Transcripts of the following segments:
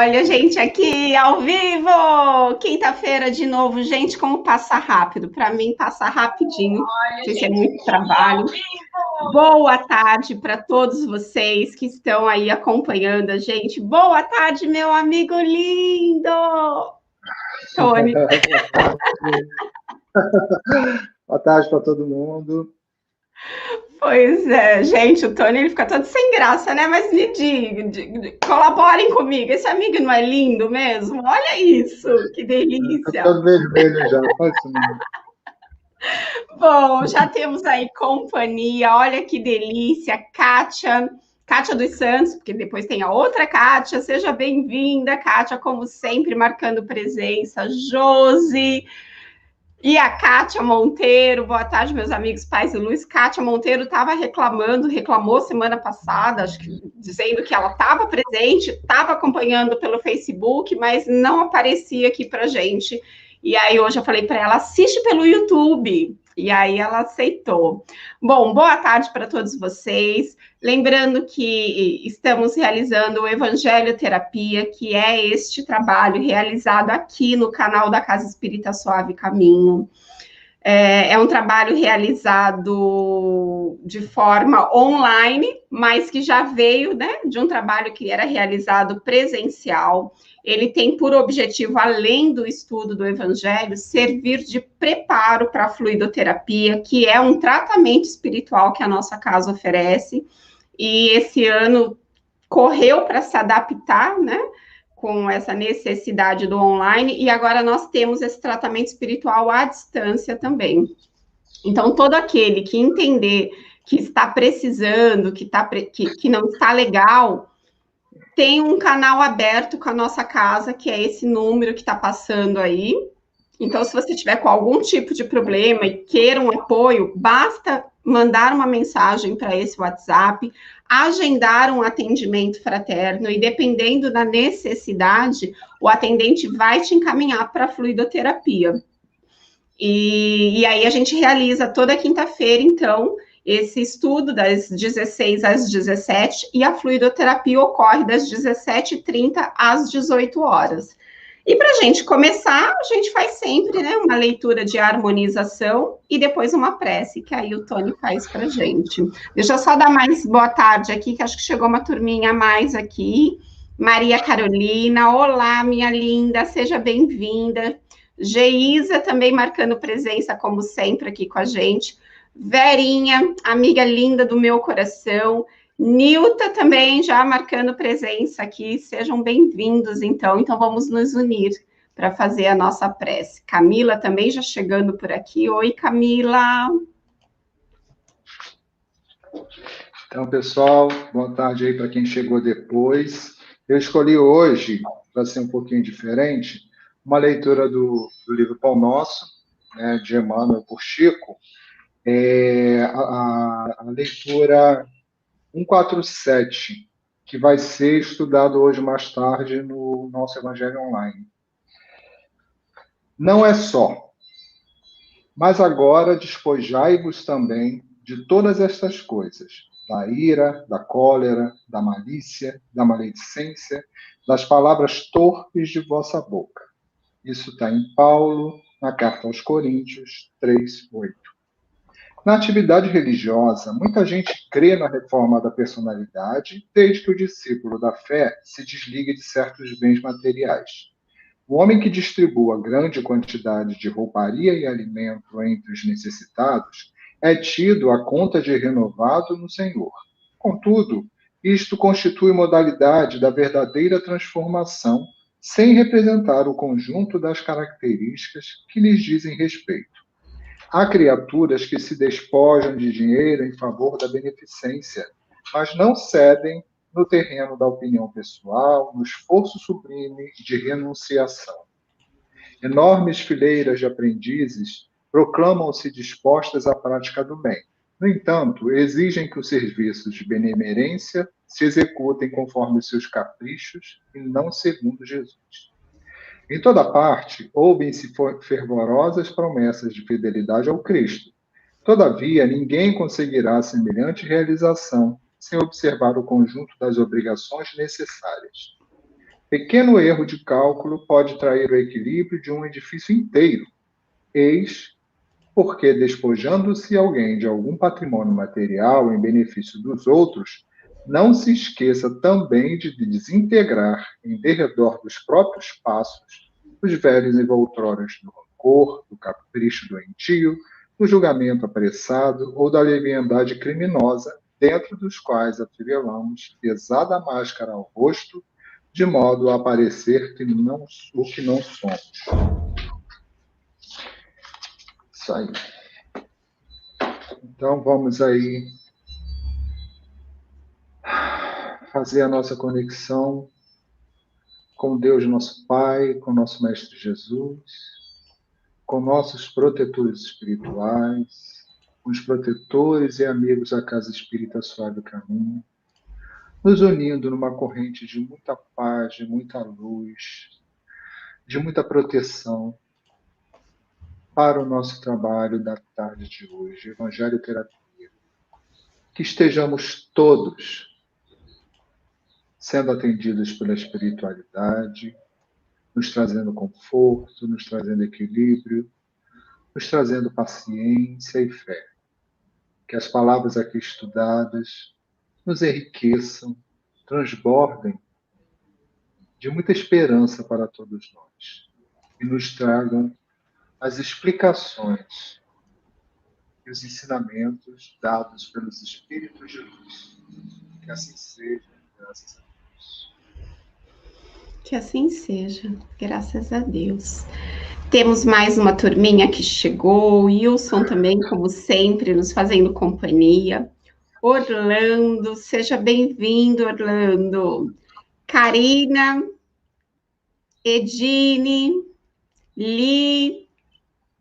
Olha, gente, aqui ao vivo! Quinta-feira de novo, gente, como passa rápido? Para mim, passa rapidinho. Não sei se é muito trabalho. Boa tarde para todos vocês que estão aí acompanhando a gente. Boa tarde, meu amigo lindo! Tony. Boa tarde para todo mundo. Pois é, gente, o Tony ele fica todo sem graça, né? Mas me diga, colaborem comigo. Esse amigo não é lindo mesmo? Olha isso, que Estou delícia! todo vermelho já, faz isso não. Bom, já temos aí companhia, olha que delícia, Kátia dos Santos, porque depois tem a outra Kátia, seja bem-vinda, Kátia, como sempre, marcando presença, Josi, e a Kátia Monteiro, boa tarde, meus amigos pais e luz. Kátia Monteiro estava reclamou semana passada, acho que dizendo que ela estava presente, estava acompanhando pelo Facebook, mas não aparecia aqui para gente. E aí hoje eu falei para ela, assiste pelo YouTube. E aí ela aceitou. Bom, boa tarde para todos vocês. Lembrando que estamos realizando o Evangelho Terapia, que é este trabalho realizado aqui no canal da Casa Espírita Suave Caminho. É um trabalho realizado de forma online, mas que já veio, né, de um trabalho que era realizado presencial. Ele tem por objetivo, além do estudo do Evangelho, servir de preparo para a fluidoterapia, que é um tratamento espiritual que a nossa casa oferece. E esse ano correu para se adaptar, né, com essa necessidade do online, e agora nós temos esse tratamento espiritual à distância também. Então, todo aquele que entender que está precisando, que não está legal, tem um canal aberto com a nossa casa, que é esse número que está passando aí. Então, se você tiver com algum tipo de problema e queira um apoio, basta mandar uma mensagem para esse WhatsApp, agendar um atendimento fraterno e, dependendo da necessidade, o atendente vai te encaminhar para a fluidoterapia. E aí a gente realiza toda quinta-feira, então, esse estudo das 16 às 17 e a fluidoterapia ocorre das 17h30 às 18 horas. E para a gente começar, a gente faz sempre, né, uma leitura de harmonização e depois uma prece, que aí o Tony faz para a gente. Deixa eu só dar mais boa tarde aqui, que acho que chegou uma turminha a mais aqui. Maria Carolina, olá, minha linda, seja bem-vinda. Geisa também marcando presença, como sempre, aqui com a gente. Verinha, amiga linda do meu coração. Nilta também já marcando presença aqui, sejam bem-vindos, então. Então, vamos nos unir para fazer a nossa prece. Camila também já chegando por aqui. Oi, Camila. Então, pessoal, boa tarde aí para quem chegou depois. Eu escolhi hoje, para ser um pouquinho diferente, uma leitura do livro Pão Nosso, né, de Emmanuel por Chico, a leitura 147, que vai ser estudado hoje mais tarde no nosso Evangelho Online. Não é só, mas agora despojai-vos também de todas estas coisas, da ira, da cólera, da malícia, da maledicência, das palavras torpes de vossa boca. Isso está em Paulo, na carta aos Coríntios 3:8. Na atividade religiosa, muita gente crê na reforma da personalidade desde que o discípulo da fé se desligue de certos bens materiais. O homem que distribua grande quantidade de rouparia e alimento entre os necessitados é tido a conta de renovado no Senhor. Contudo, isto constitui modalidade da verdadeira transformação, sem representar o conjunto das características que lhes dizem respeito. Há criaturas que se despojam de dinheiro em favor da beneficência, mas não cedem no terreno da opinião pessoal, no esforço sublime de renunciação. Enormes fileiras de aprendizes proclamam-se dispostas à prática do bem. No entanto, exigem que os serviços de benemerência se executem conforme os seus caprichos e não segundo Jesus. Em toda parte, ouvem-se fervorosas promessas de fidelidade ao Cristo. Todavia, ninguém conseguirá semelhante realização sem observar o conjunto das obrigações necessárias. Pequeno erro de cálculo pode trair o equilíbrio de um edifício inteiro. Eis porque, despojando-se alguém de algum patrimônio material em benefício dos outros, não se esqueça também de desintegrar, em derredor dos próprios passos, os velhos envoltórios do rancor, do capricho doentio, do julgamento apressado ou da leviandade criminosa, dentro dos quais afivelamos pesada máscara ao rosto, de modo a parecer que não, o que não somos. Isso aí. Então, vamos aí fazer a nossa conexão com Deus, nosso Pai, com nosso Mestre Jesus, com nossos protetores espirituais, com os protetores e amigos da Casa Espírita Suave Caminho, nos unindo numa corrente de muita paz, de muita luz, de muita proteção para o nosso trabalho da tarde de hoje, Evangelho Terapia. Que estejamos todos sendo atendidos pela espiritualidade, nos trazendo conforto, nos trazendo equilíbrio, nos trazendo paciência e fé. Que as palavras aqui estudadas nos enriqueçam, transbordem de muita esperança para todos nós e nos tragam as explicações e os ensinamentos dados pelos Espíritos de luz. Que assim seja, graças a Deus. Que assim seja, graças a Deus. Temos mais uma turminha que chegou, Wilson também, como sempre, nos fazendo companhia. Orlando, seja bem-vindo, Orlando. Karina, Edine, Li,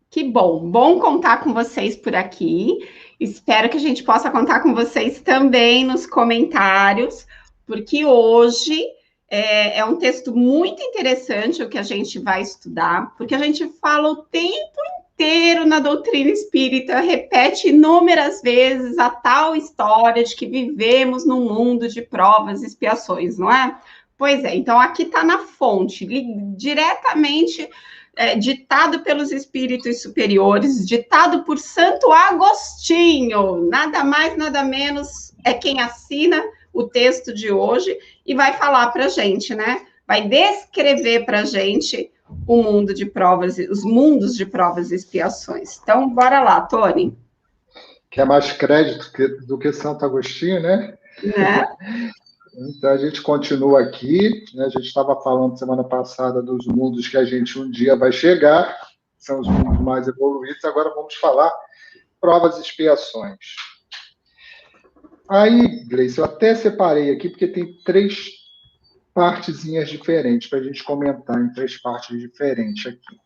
que bom contar com vocês por aqui. Espero que a gente possa contar com vocês também nos comentários, porque hoje é um texto muito interessante o que a gente vai estudar, porque a gente fala o tempo inteiro na doutrina espírita, repete inúmeras vezes a tal história de que vivemos num mundo de provas e expiações, não é? Pois é, então aqui está na fonte, diretamente ditado pelos espíritos superiores, ditado por Santo Agostinho, nada mais, nada menos, é quem assina o texto de hoje e vai falar para a gente, né? Vai descrever para a gente o mundo de provas, os mundos de provas e expiações. Então, bora lá, Tony. Quer mais crédito do que Santo Agostinho, né? Então, a gente continua aqui, né? A gente estava falando semana passada dos mundos que a gente um dia vai chegar, são os mundos mais evoluídos, agora vamos falar provas e expiações. Aí, Gleice, eu até separei aqui, porque tem 3 partezinhas diferentes para a gente comentar em 3 partes diferentes aqui.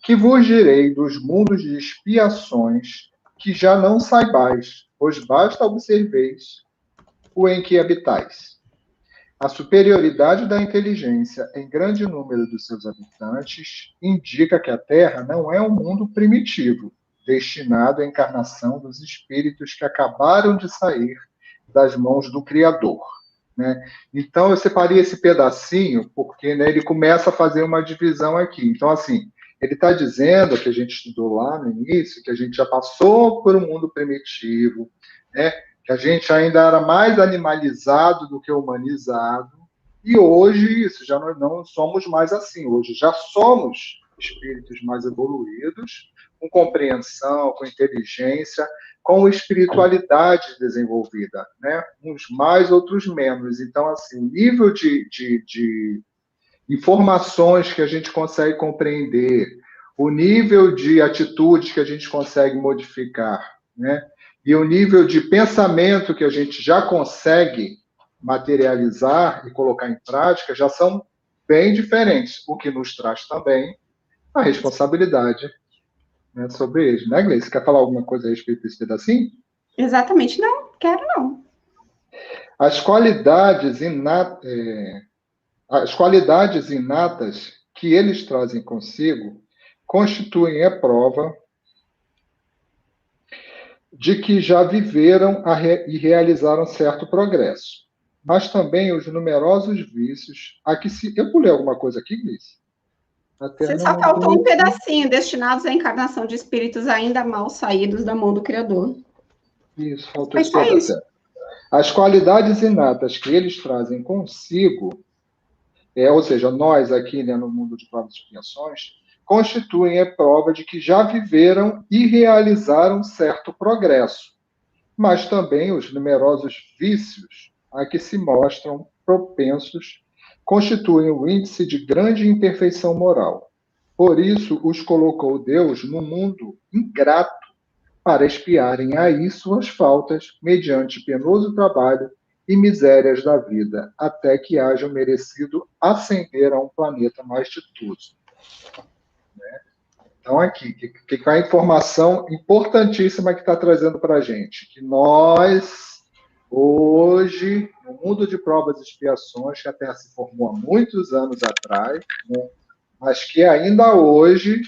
Que vos direi dos mundos de expiações que já não saibais, pois basta observeis o em que habitais. A superioridade da inteligência em grande número dos seus habitantes indica que a Terra não é um mundo primitivo, destinado à encarnação dos espíritos que acabaram de sair das mãos do Criador. Né? Então, eu separei esse pedacinho porque, né, ele começa a fazer uma divisão aqui. Então, assim, ele está dizendo, que a gente estudou lá no início, que a gente já passou por um mundo primitivo, né? Que a gente ainda era mais animalizado do que humanizado, e hoje isso já não somos mais assim. Hoje já somos espíritos mais evoluídos, com compreensão, com inteligência, com espiritualidade desenvolvida, né? Uns mais, outros menos. Então, assim, o nível de informações que a gente consegue compreender, o nível de atitudes que a gente consegue modificar, né? E o nível de pensamento que a gente já consegue materializar e colocar em prática já são bem diferentes, o que nos traz também a responsabilidade, né, sobre eles. Né, Gleice? Você quer falar alguma coisa a respeito desse pedacinho? Exatamente, não, quero não. As qualidades inatas que eles trazem consigo constituem a prova de que já viveram e realizaram certo progresso. mas também os numerosos vícios a que se... Eu pulei alguma coisa aqui, Gleice? Você só faltou um pedacinho, destinados à encarnação de espíritos ainda mal saídos da mão do Criador. Isso, faltou esse pedaço. As qualidades inatas que eles trazem consigo, ou seja, nós aqui, né, no mundo de provas e expiações, constituem a prova de que já viveram e realizaram certo progresso, mas também os numerosos vícios a que se mostram propensos constituem o índice de grande imperfeição moral. Por isso, os colocou Deus no mundo ingrato para expiarem aí suas faltas mediante penoso trabalho e misérias da vida, até que hajam merecido ascender a um planeta mais ditoso. Né? Então, aqui, que é a informação importantíssima que está trazendo para a gente, que nós, hoje, no mundo de provas e expiações, que a Terra se formou há muitos anos atrás, né, mas que ainda hoje,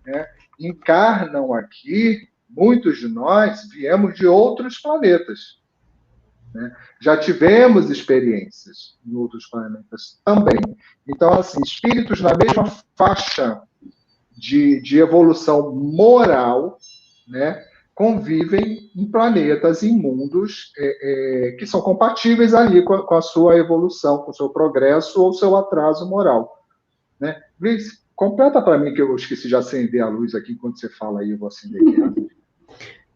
né, encarnam aqui, muitos de nós viemos de outros planetas. Né? Já tivemos experiências em outros planetas também. Então, assim, espíritos na mesma faixa de evolução moral, né, convivem em planetas, em mundos que são compatíveis ali com a sua evolução, com o seu progresso ou seu atraso moral. Né? Luiz, completa para mim, que eu esqueci de acender a luz aqui, enquanto você fala aí, eu vou acender aqui.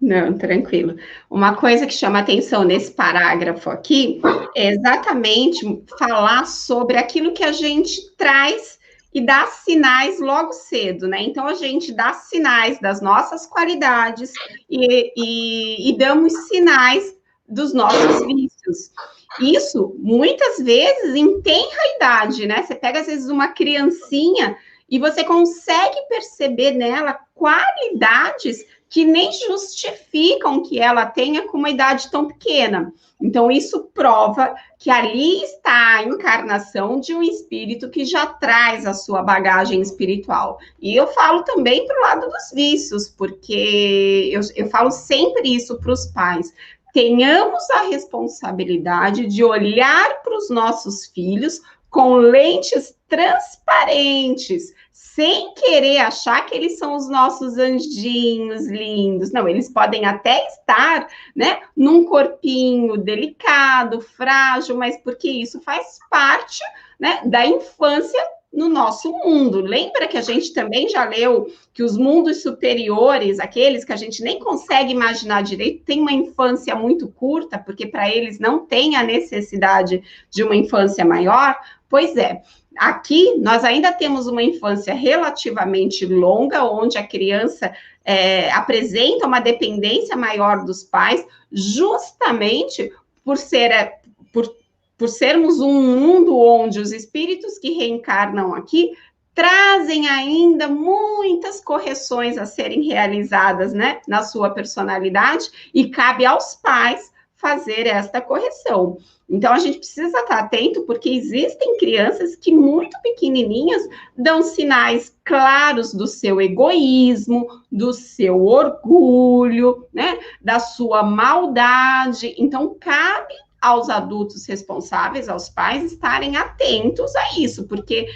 Não, tranquilo. Uma coisa que chama atenção nesse parágrafo aqui é exatamente falar sobre aquilo que a gente traz e dá sinais logo cedo, né? Então, a gente dá sinais das nossas qualidades e damos sinais dos nossos vícios. Isso, muitas vezes, em tenra idade, né? Você pega, às vezes, uma criancinha e você consegue perceber nela qualidades que nem justificam que ela tenha com uma idade tão pequena. Então, isso prova que ali está a encarnação de um espírito que já traz a sua bagagem espiritual. E eu falo também para o lado dos vícios, porque eu falo sempre isso para os pais. Tenhamos a responsabilidade de olhar para os nossos filhos com lentes transparentes, sem querer achar que eles são os nossos anjinhos lindos. Não, eles podem até estar, né, num corpinho delicado, frágil, mas porque isso faz parte, né, da infância no nosso mundo. Lembra que a gente também já leu que os mundos superiores, aqueles que a gente nem consegue imaginar direito, têm uma infância muito curta, porque para eles não tem a necessidade de uma infância maior? Pois é. Aqui, nós ainda temos uma infância relativamente longa, onde a criança apresenta uma dependência maior dos pais, justamente por sermos um mundo onde os espíritos que reencarnam aqui trazem ainda muitas correções a serem realizadas, né, na sua personalidade, e cabe aos pais fazer esta correção. Então, a gente precisa estar atento, porque existem crianças que, muito pequenininhas, dão sinais claros do seu egoísmo, do seu orgulho, né, da sua maldade. Então, cabe aos adultos responsáveis, aos pais, estarem atentos a isso, porque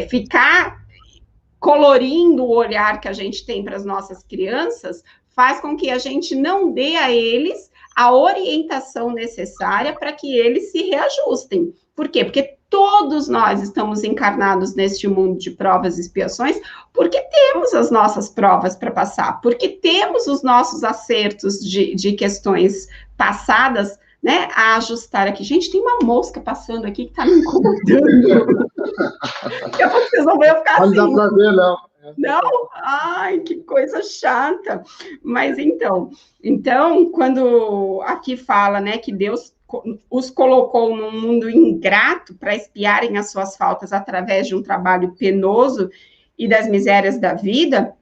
ficar colorindo o olhar que a gente tem para as nossas crianças faz com que a gente não dê a eles a orientação necessária para que eles se reajustem. Por quê? Porque todos nós estamos encarnados neste mundo de provas e expiações, porque temos as nossas provas para passar, porque temos os nossos acertos de questões passadas, né, a ajustar aqui. Gente, tem uma mosca passando aqui que está me incomodando. Vocês não vão ficar assim. Não dá para ver, não. Não? Ai, que coisa chata. Mas então, quando aqui fala, né, que Deus os colocou num mundo ingrato para expiarem as suas faltas através de um trabalho penoso e das misérias da vida,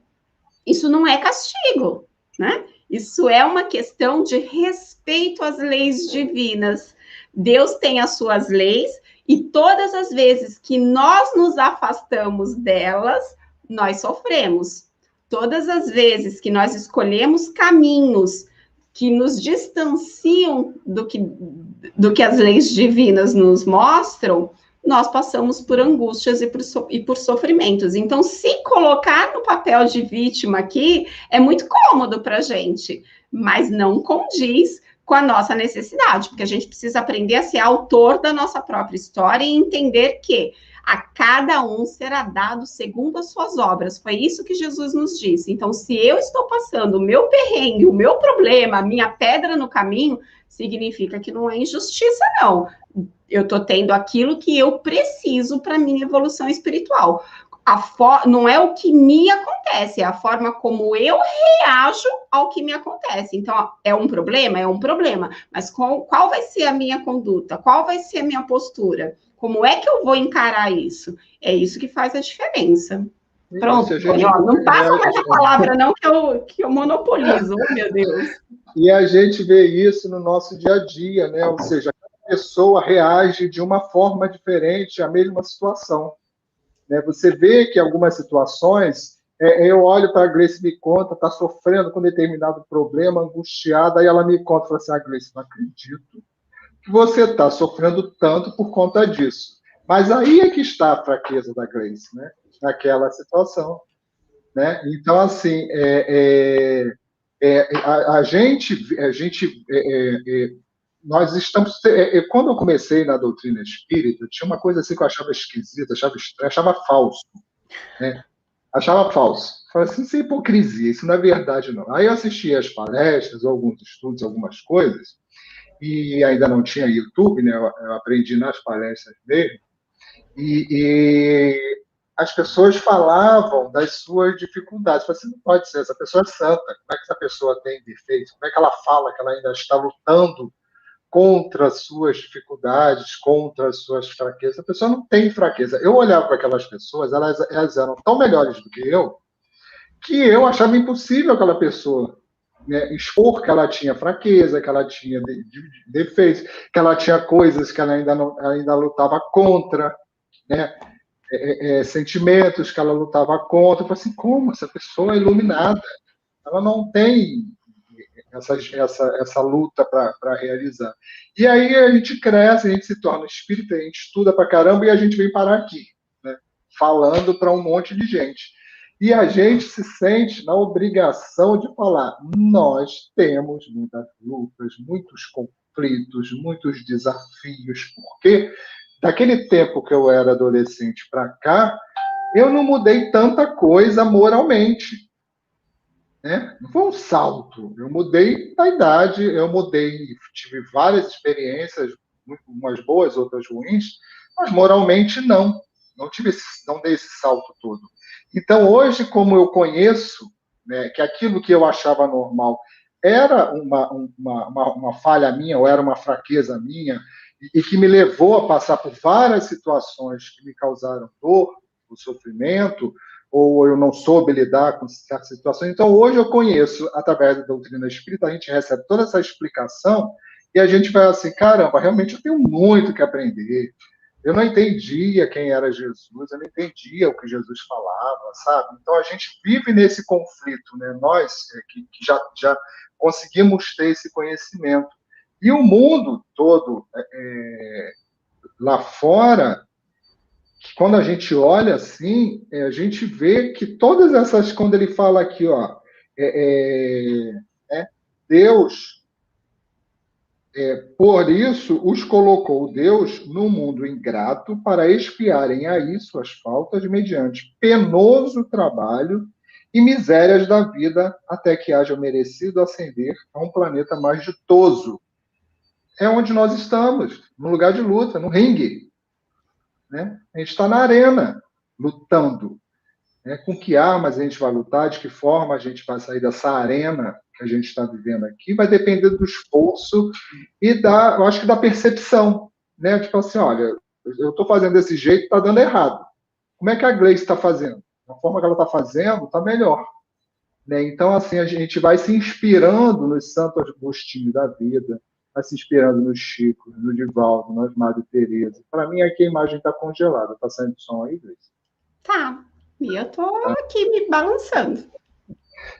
isso não é castigo, né? Isso é uma questão de respeito às leis divinas. Deus tem as suas leis e todas as vezes que nós nos afastamos delas, nós sofremos. Todas as vezes que nós escolhemos caminhos que nos distanciam do que as leis divinas nos mostram, nós passamos por angústias e por sofrimentos. Então, se colocar no papel de vítima aqui é muito cômodo para a gente, mas não condiz com a nossa necessidade, porque a gente precisa aprender a ser autor da nossa própria história e entender que a cada um será dado segundo as suas obras. Foi isso que Jesus nos disse. Então, se eu estou passando o meu perrengue, o meu problema, a minha pedra no caminho, significa que não é injustiça, não. Eu estou tendo aquilo que eu preciso para a minha evolução espiritual. Não é o que me acontece, é a forma como eu reajo ao que me acontece. Então, é um problema? É um problema. Mas qual vai ser a minha conduta? Qual vai ser a minha postura? Como é que eu vou encarar isso? É isso que faz a diferença. Pronto, não passa mais a palavra não que eu monopolizo, oh, meu Deus. E a gente vê isso no nosso dia a dia, né? Ou seja, cada pessoa reage de uma forma diferente à mesma situação. Você vê que em algumas situações, eu olho para a Gleice, me conta, está sofrendo com determinado problema, angustiada, aí ela me conta, fala assim, Gleice, não acredito que você está sofrendo tanto por conta disso. Mas aí é que está a fraqueza da Gleice, né? Naquela situação. Né? Então, assim, nós estamos... quando eu comecei na doutrina espírita, tinha uma coisa assim que eu achava esquisita, achava estranha, achava falso. Né? Achava falso. Falei assim, isso é hipocrisia, isso não é verdade, não. Aí eu assistia as palestras, alguns estudos, algumas coisas, e ainda não tinha YouTube, né? Eu aprendi nas palestras dele, e as pessoas falavam das suas dificuldades. Você não pode ser, essa pessoa é santa, como é que essa pessoa tem defeitos? Como é que ela fala que ela ainda está lutando contra as suas dificuldades, contra as suas fraquezas? A pessoa não tem fraqueza. Eu olhava para aquelas pessoas, elas eram tão melhores do que eu achava impossível aquela pessoa, né, expor que ela tinha fraqueza, que ela tinha defeitos, que ela tinha coisas que ela ainda lutava contra, né? Sentimentos que ela lutava contra. Eu falei assim, como? Essa pessoa é iluminada, ela não tem essa luta para realizar. E aí a gente cresce, a gente se torna espírita, a gente estuda para caramba e a gente vem parar aqui, né, falando para um monte de gente. E a gente se sente na obrigação de falar, nós temos muitas lutas, muitos conflitos, muitos desafios, porque daquele tempo que eu era adolescente para cá, eu não mudei tanta coisa moralmente. Né? Não foi um salto. Eu mudei na idade, eu mudei, tive várias experiências, umas boas, outras ruins, mas moralmente não. Não dei esse salto todo. Então, hoje, como eu conheço, né, que aquilo que eu achava normal era uma falha minha, ou era uma fraqueza minha, e que me levou a passar por várias situações que me causaram dor, o sofrimento, ou eu não soube lidar com certas situações. Então, hoje eu conheço, através da doutrina espírita, a gente recebe toda essa explicação e a gente vai assim, caramba, realmente eu tenho muito que aprender. Eu não entendia quem era Jesus, eu não entendia o que Jesus falava, sabe? Então, a gente vive nesse conflito, né? Nós que já conseguimos ter esse conhecimento. E o mundo todo, lá fora, quando a gente olha assim, a gente vê que todas essas, quando ele fala aqui, ó, Deus, por isso os colocou Deus no mundo ingrato para expiarem aí suas faltas mediante penoso trabalho e misérias da vida até que haja merecido ascender a um planeta mais ditoso. É onde nós estamos, no lugar de luta, no ringue. Né? A gente está na arena, lutando. Né? Com que armas a gente vai lutar, de que forma a gente vai sair dessa arena que a gente está vivendo aqui, vai depender do esforço e eu acho que da percepção. Né? Tipo assim, olha, eu estou fazendo desse jeito, está dando errado. Como é que a Gleice está fazendo? Da forma que ela está fazendo, está melhor. Né? Então, assim, a gente vai se inspirando nos Santos Agostinho da vida, vai se inspirando no Chico, no Divaldo, no Madre Teresa. Para mim, aqui a imagem está congelada. Está saindo som aí, Gleice? Tá. E eu tô aqui me balançando.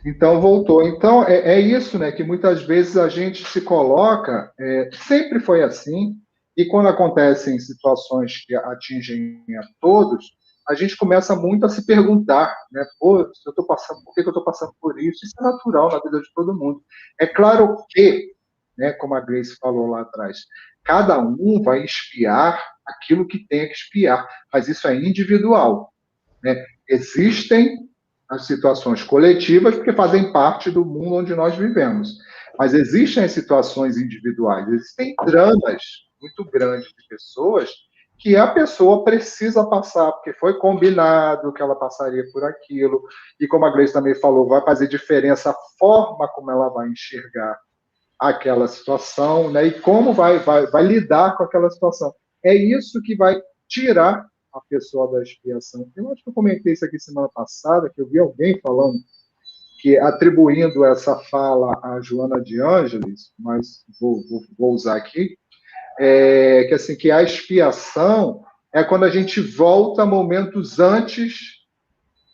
Então, voltou. Então, é isso, né? Que muitas vezes a gente se coloca, sempre foi assim, e quando acontecem situações que atingem a todos, a gente começa muito a se perguntar, né? Pô, se eu tô passando, por que eu estou passando por isso? Isso é natural na vida de todo mundo. É claro que, né, como a Grace falou lá atrás, cada um vai expiar aquilo que tem que expiar, mas isso é individual, né? Existem as situações coletivas, porque fazem parte do mundo onde nós vivemos. Mas existem as situações individuais, existem dramas muito grandes de pessoas que a pessoa precisa passar, porque foi combinado que ela passaria por aquilo, e como a Grace também falou, vai fazer diferença a forma como ela vai enxergar aquela situação, né? E como vai lidar com aquela situação. É isso que vai tirar a pessoa da expiação. Eu acho que eu comentei isso aqui semana passada, que eu vi alguém falando que atribuindo essa fala a Joana de Ângeles, mas vou usar aqui, que assim que a expiação é quando a gente volta a momentos antes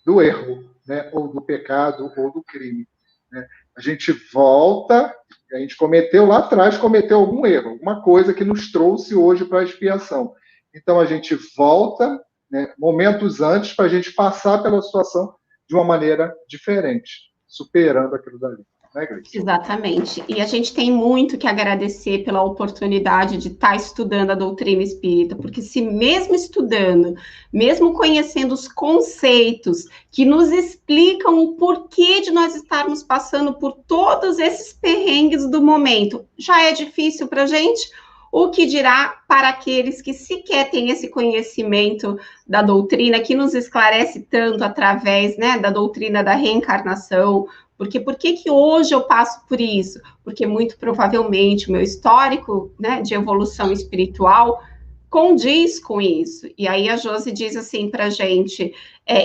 do erro, né, ou do pecado ou do crime, né? A gente volta, a gente cometeu lá atrás, cometeu algum erro, alguma coisa que nos trouxe hoje para a expiação. Então a gente volta, né, momentos antes para a gente passar pela situação de uma maneira diferente, superando aquilo dali. Né, Grace? Exatamente. E a gente tem muito que agradecer pela oportunidade de estar estudando a doutrina espírita, porque se mesmo estudando, mesmo conhecendo os conceitos que nos explicam o porquê de nós estarmos passando por todos esses perrengues do momento, já é difícil para a gente, o que dirá para aqueles que sequer têm esse conhecimento da doutrina, que nos esclarece tanto através, né, da doutrina da reencarnação. Porque por que hoje eu passo por isso? Porque muito provavelmente o meu histórico, né, de evolução espiritual condiz com isso. E aí a Josi diz assim para a gente,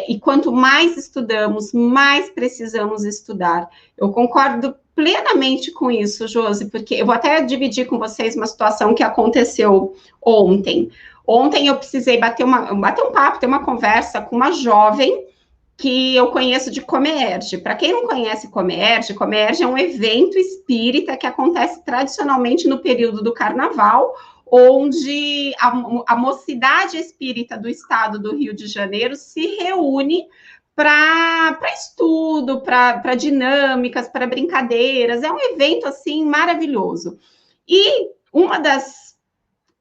e quanto mais estudamos, mais precisamos estudar. Eu concordo plenamente com isso, Josi, porque eu vou até dividir com vocês uma situação que aconteceu ontem. Ontem eu precisei bater um papo, ter uma conversa com uma jovem que eu conheço de Comerge. Para quem não conhece Comerge, Comerge é um evento espírita que acontece tradicionalmente no período do carnaval, onde a mocidade espírita do estado do Rio de Janeiro se reúne para estudo, para dinâmicas, para brincadeiras. É um evento assim maravilhoso. E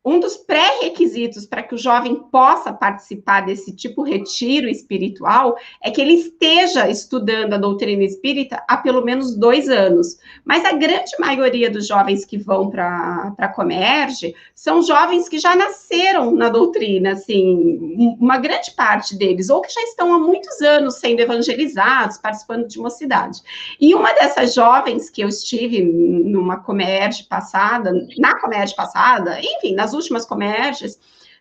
um dos pré-requisitos para que o jovem possa participar desse tipo de retiro espiritual é que ele esteja estudando a doutrina espírita há pelo menos 2 anos. Mas a grande maioria dos jovens que vão para a Comerge são jovens que já nasceram na doutrina, assim, uma grande parte deles, ou que já estão há muitos anos sendo evangelizados, participando de mocidade. E uma dessas jovens que eu estive numa Comerge passada, enfim, nas últimas Comerges,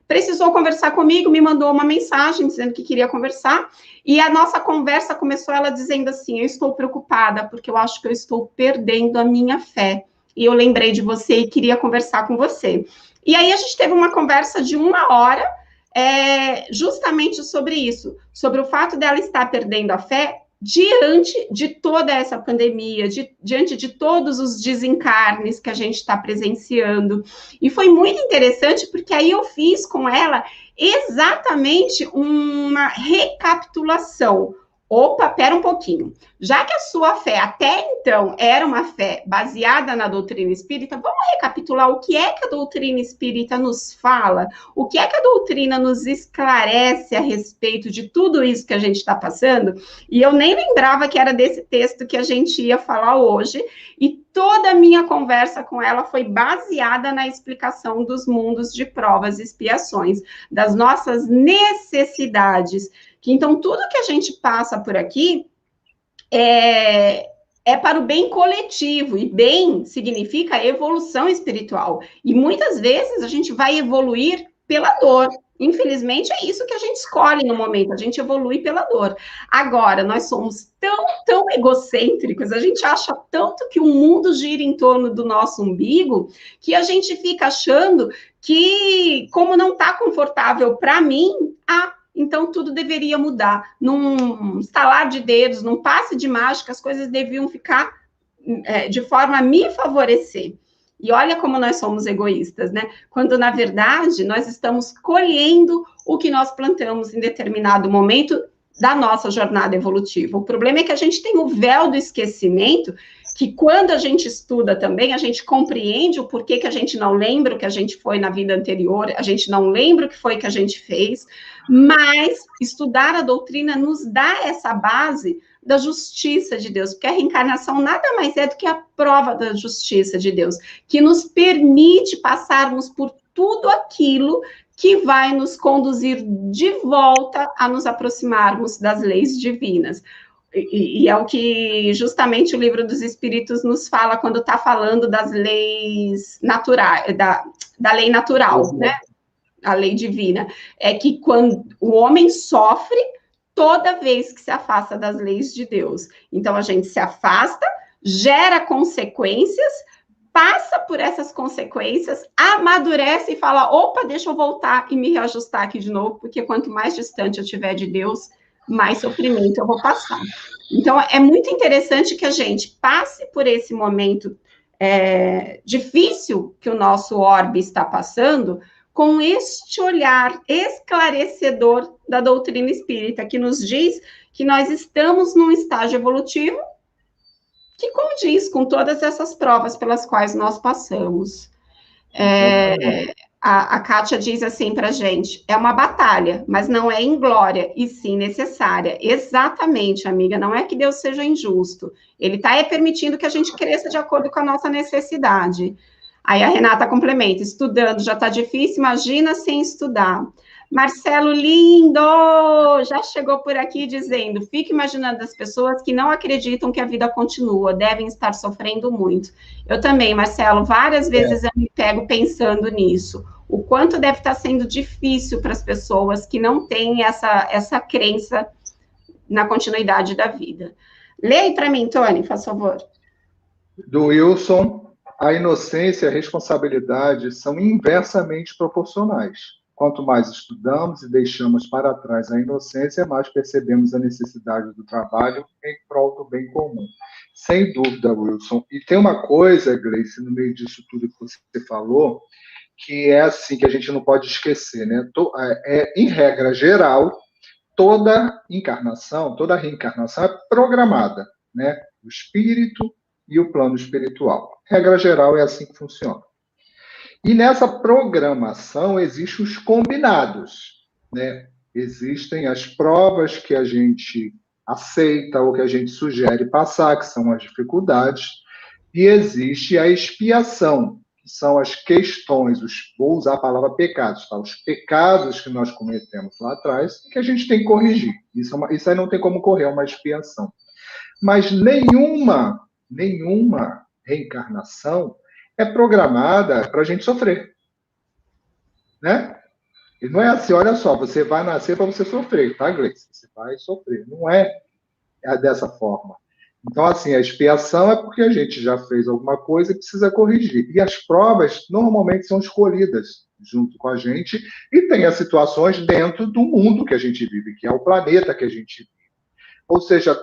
precisou conversar comigo, me mandou uma mensagem dizendo que queria conversar, e a nossa conversa começou ela dizendo assim, eu estou preocupada, porque eu acho que eu estou perdendo a minha fé, e eu lembrei de você e queria conversar com você. E aí a gente teve uma conversa de 1 hora, justamente sobre isso, sobre o fato dela estar perdendo a fé, diante de toda essa pandemia, diante de todos os desencarnes que a gente está presenciando. E foi muito interessante, porque aí eu fiz com ela exatamente uma recapitulação. Opa, pera um pouquinho. Já que a sua fé até então era uma fé baseada na doutrina espírita, vamos recapitular o que é que a doutrina espírita nos fala, o que é que a doutrina nos esclarece a respeito de tudo isso que a gente está passando. E eu nem lembrava que era desse texto que a gente ia falar hoje, e toda a minha conversa com ela foi baseada na explicação dos mundos de provas e expiações, das nossas necessidades. Que então tudo que a gente passa por aqui é para o bem coletivo, e bem significa evolução espiritual. E muitas vezes a gente vai evoluir pela dor. Infelizmente, é isso que a gente escolhe no momento, a gente evolui pela dor. Agora, nós somos tão egocêntricos, a gente acha tanto que o mundo gira em torno do nosso umbigo, que a gente fica achando que, como não está confortável para mim, então tudo deveria mudar. Num estalar de dedos, num passe de mágica, as coisas deviam ficar de forma a me favorecer. E olha como nós somos egoístas, né? Quando, na verdade, nós estamos colhendo o que nós plantamos em determinado momento da nossa jornada evolutiva. O problema é que a gente tem o véu do esquecimento, que quando a gente estuda também, a gente compreende o porquê que a gente não lembra o que a gente foi na vida anterior, a gente não lembra o que foi que a gente fez, mas estudar a doutrina nos dá essa base da justiça de Deus, porque a reencarnação nada mais é do que a prova da justiça de Deus, que nos permite passarmos por tudo aquilo que vai nos conduzir de volta a nos aproximarmos das leis divinas. E é o que justamente o Livro dos Espíritos nos fala quando está falando das leis naturais, da lei natural, né? A lei divina. É que quando o homem sofre toda vez que se afasta das leis de Deus. Então, a gente se afasta, gera consequências, passa por essas consequências, amadurece e fala, opa, deixa eu voltar e me reajustar aqui de novo, porque quanto mais distante eu estiver de Deus, mais sofrimento eu vou passar. Então, é muito interessante que a gente passe por esse momento difícil que o nosso orbe está passando, com este olhar esclarecedor da doutrina espírita, que nos diz que nós estamos num estágio evolutivo que condiz com todas essas provas pelas quais nós passamos. A Kátia diz assim para a gente, é uma batalha, mas não é inglória, e sim necessária. Exatamente, amiga, não é que Deus seja injusto. Ele está permitindo que a gente cresça de acordo com a nossa necessidade. Aí a Renata complementa, estudando já está difícil, imagina sem estudar. Marcelo lindo, já chegou por aqui dizendo, fique imaginando as pessoas que não acreditam que a vida continua, devem estar sofrendo muito. Eu também, Marcelo, várias vezes eu me pego pensando nisso, o quanto deve estar sendo difícil para as pessoas que não têm essa crença na continuidade da vida. Leia para mim, Tony, faz favor. Do Wilson, a inocência e a responsabilidade são inversamente proporcionais. Quanto mais estudamos e deixamos para trás a inocência, mais percebemos a necessidade do trabalho em prol do bem comum. Sem dúvida, Wilson. E tem uma coisa, Gleice, no meio disso tudo que você falou, que é assim, que a gente não pode esquecer, né? Em regra geral, toda encarnação, toda reencarnação é programada, né? O espírito e o plano espiritual. Regra geral é assim que funciona. E nessa programação existem os combinados, né? Existem as provas que a gente aceita ou que a gente sugere passar, que são as dificuldades, e existe a expiação, que são as questões, vou usar a palavra pecados, tá? Os pecados que nós cometemos lá atrás, que a gente tem que corrigir. Isso aí não tem como correr, é uma expiação. Mas nenhuma reencarnação é programada para a gente sofrer, né? E não é assim, olha só, você vai nascer para você sofrer, tá, Gleice? Você vai sofrer, não é dessa forma. Então, assim, a expiação é porque a gente já fez alguma coisa e precisa corrigir. E as provas, normalmente, são escolhidas junto com a gente e tem as situações dentro do mundo que a gente vive, que é o planeta que a gente vive. Ou seja,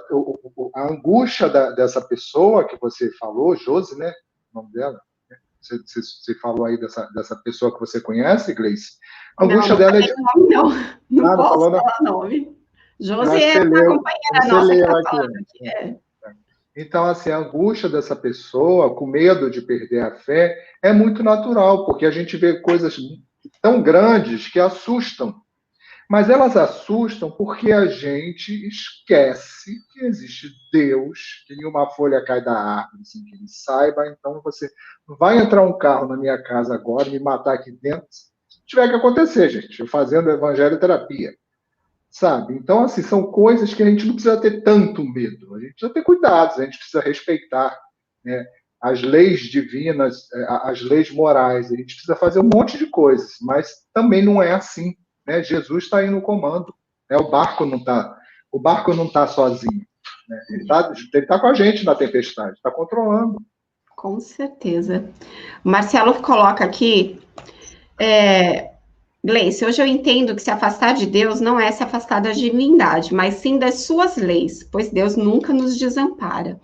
a angústia dessa pessoa que você falou, Josi, né? O nome dela? Você falou aí dessa pessoa que você conhece, Gleice? A angústia dela é de... Não posso falar nome. Josi é uma companheira nossa que está falando aqui. Então, assim, a angústia dessa pessoa, com medo de perder a fé, é muito natural, porque a gente vê coisas tão grandes que assustam. Mas elas assustam porque a gente esquece que existe Deus, que nenhuma folha cai da árvore sem que ele saiba. Então, você não vai entrar um carro na minha casa agora e me matar aqui dentro. Se tiver que acontecer, gente, eu fazendo evangelho terapia. Sabe? Então, assim, são coisas que a gente não precisa ter tanto medo. A gente precisa ter cuidados, a gente precisa respeitar, né, as leis divinas, as leis morais. A gente precisa fazer um monte de coisas, mas também não é assim. Né? Jesus está aí no comando. Né? O barco não está sozinho. Né? Ele tá com a gente na tempestade, está controlando. Com certeza. O Marcelo coloca aqui... Gleice, hoje eu entendo que se afastar de Deus não é se afastar da divindade, mas sim das suas leis, pois Deus nunca nos desampara.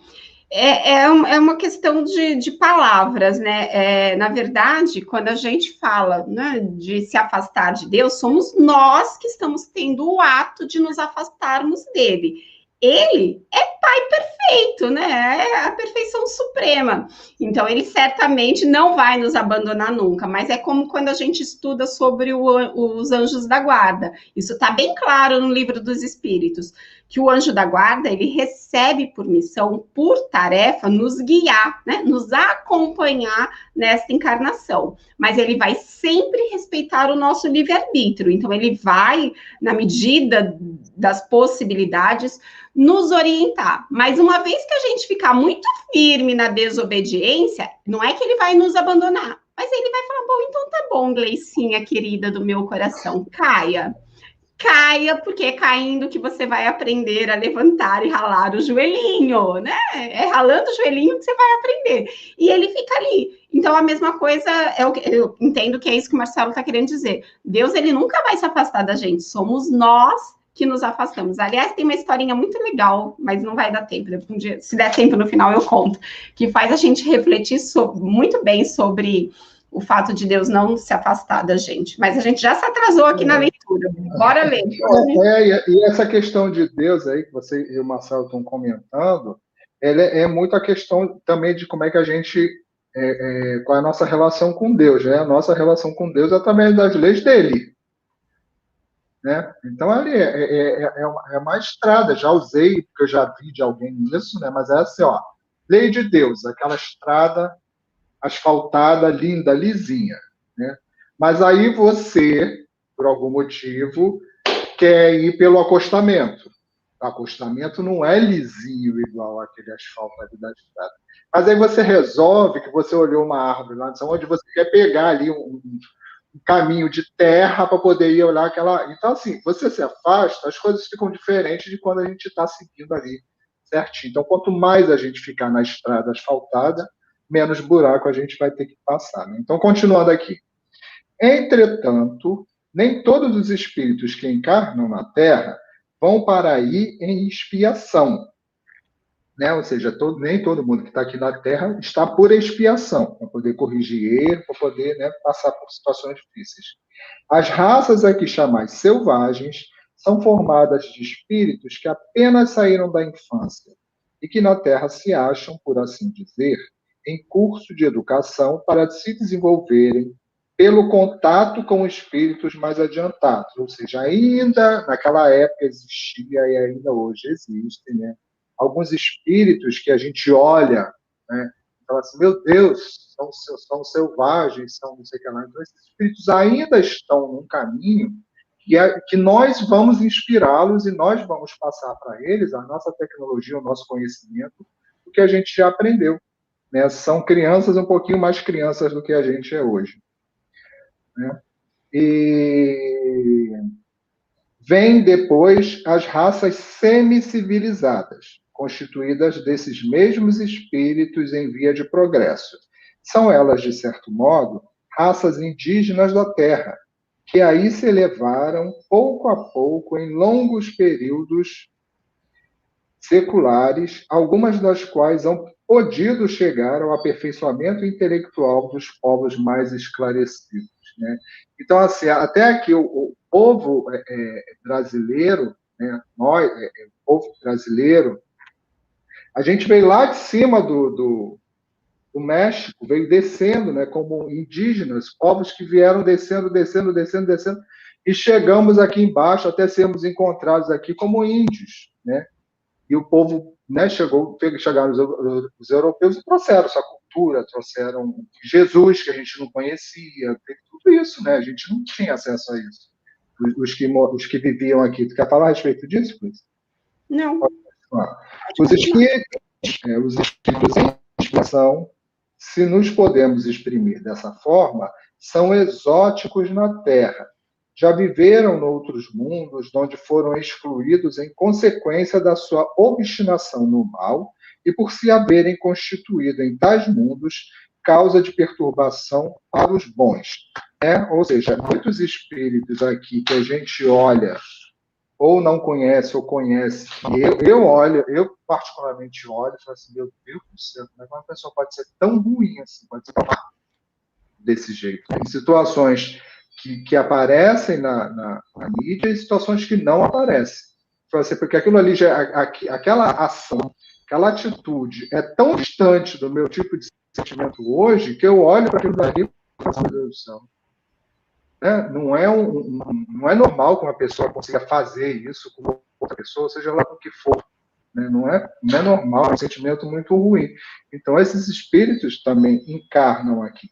É uma questão de palavras, né? Na verdade, quando a gente fala, né, de se afastar de Deus, somos nós que estamos tendo o ato de nos afastarmos dele. Ele é Pai perfeito, né? É a perfeição suprema. Então, ele certamente não vai nos abandonar nunca, mas é como quando a gente estuda sobre os anjos da guarda. Isso está bem claro no livro dos Espíritos, que o anjo da guarda, ele recebe por missão, por tarefa, nos guiar, né? Nos acompanhar nesta encarnação. Mas ele vai sempre respeitar o nosso livre-arbítrio. Então, ele vai, na medida das possibilidades, nos orientar. Mas uma vez que a gente ficar muito firme na desobediência, não é que ele vai nos abandonar, mas ele vai falar, bom, então tá bom, Gleicinha querida do meu coração, caia, porque é caindo que você vai aprender a levantar e ralar o joelhinho, né? É ralando o joelhinho que você vai aprender. E ele fica ali. Então, a mesma coisa, eu entendo que é isso que o Marcelo está querendo dizer. Deus, ele nunca vai se afastar da gente, somos nós que nos afastamos. Aliás, tem uma historinha muito legal, mas não vai dar tempo. Um dia, se der tempo no final, eu conto, que faz a gente refletir muito bem sobre o fato de Deus não se afastar da gente. Mas a gente já se atrasou aqui na leitura. Bora ler. E essa questão de Deus aí, que você e o Marcelo estão comentando, ela é muito a questão também de como é que a gente, qual é a nossa relação com Deus, né? A nossa relação com Deus é através das leis dele. Né? Então, ali é uma estrada, já usei, porque eu já vi de alguém isso, né? Mas é assim, ó, lei de Deus, aquela estrada asfaltada, linda, lisinha, né? Mas aí você, por algum motivo, quer ir pelo acostamento. O acostamento não é lisinho igual aquele asfalto ali da estrada. Mas aí você resolve que você olhou uma árvore lá, onde você quer pegar ali um caminho de terra para poder ir olhar aquela. Então, assim, você se afasta, as coisas ficam diferentes de quando a gente está seguindo ali certinho. Então, quanto mais a gente ficar na estrada asfaltada, menos buraco a gente vai ter que passar. Né? Então, continuando aqui. Entretanto, nem todos os espíritos que encarnam na Terra vão para aí em expiação. Né? Ou seja, nem todo mundo que está aqui na Terra está por expiação, para poder corrigir erro, para poder, né, passar por situações difíceis. As raças aqui chamadas selvagens são formadas de espíritos que apenas saíram da infância e que na Terra se acham, por assim dizer, em curso de educação para se desenvolverem pelo contato com espíritos mais adiantados, ou seja, ainda naquela época existia e ainda hoje existe, né? Alguns espíritos que a gente olha, né, e fala assim, meu Deus, são selvagens, são não sei o que lá. Então, esses espíritos ainda estão num caminho que nós vamos inspirá-los e nós vamos passar para eles a nossa tecnologia, o nosso conhecimento, o que a gente já aprendeu. Né? São crianças um pouquinho mais crianças do que a gente é hoje. Né? E vêm depois as raças semi-civilizadas, constituídas desses mesmos espíritos em via de progresso. São elas, de certo modo, raças indígenas da Terra, que aí se elevaram pouco a pouco em longos períodos seculares, algumas das quais han podido chegar ao aperfeiçoamento intelectual dos povos mais esclarecidos. Né? Então, assim, até aqui o povo brasileiro, né, nós, o povo brasileiro, a gente veio lá de cima do México, veio descendo, né, como indígenas, povos que vieram descendo, e chegamos aqui embaixo até sermos encontrados aqui como índios, né? E o povo, né, chegaram os europeus e trouxeram sua cultura, trouxeram Jesus, que a gente não conhecia, tudo isso, né? A gente não tinha acesso a isso. Os que viviam aqui. Tu quer falar a respeito disso, Cris? Não. Os espíritos em expressão, se nos podemos exprimir dessa forma, são exóticos na Terra. Já viveram noutros mundos, onde foram excluídos em consequência da sua obstinação no mal e por se haverem constituído em tais mundos causa de perturbação para os bons. Né? Ou seja, muitos espíritos aqui que a gente olha, ou não conhece, ou conhece, que eu particularmente olho e falo assim, meu Deus do céu, como é que uma pessoa pode ser tão ruim assim, pode ser desse jeito? Em situações que aparecem na mídia e situações que não aparecem. Porque aquilo ali, aquela ação, aquela atitude é tão distante do meu tipo de sentimento hoje que eu olho para aquilo dali e falo, meu Deus do céu. Não é normal que uma pessoa consiga fazer isso com outra pessoa, seja lá o que for. Né? Não é normal, é um sentimento muito ruim. Então, esses espíritos também encarnam aqui.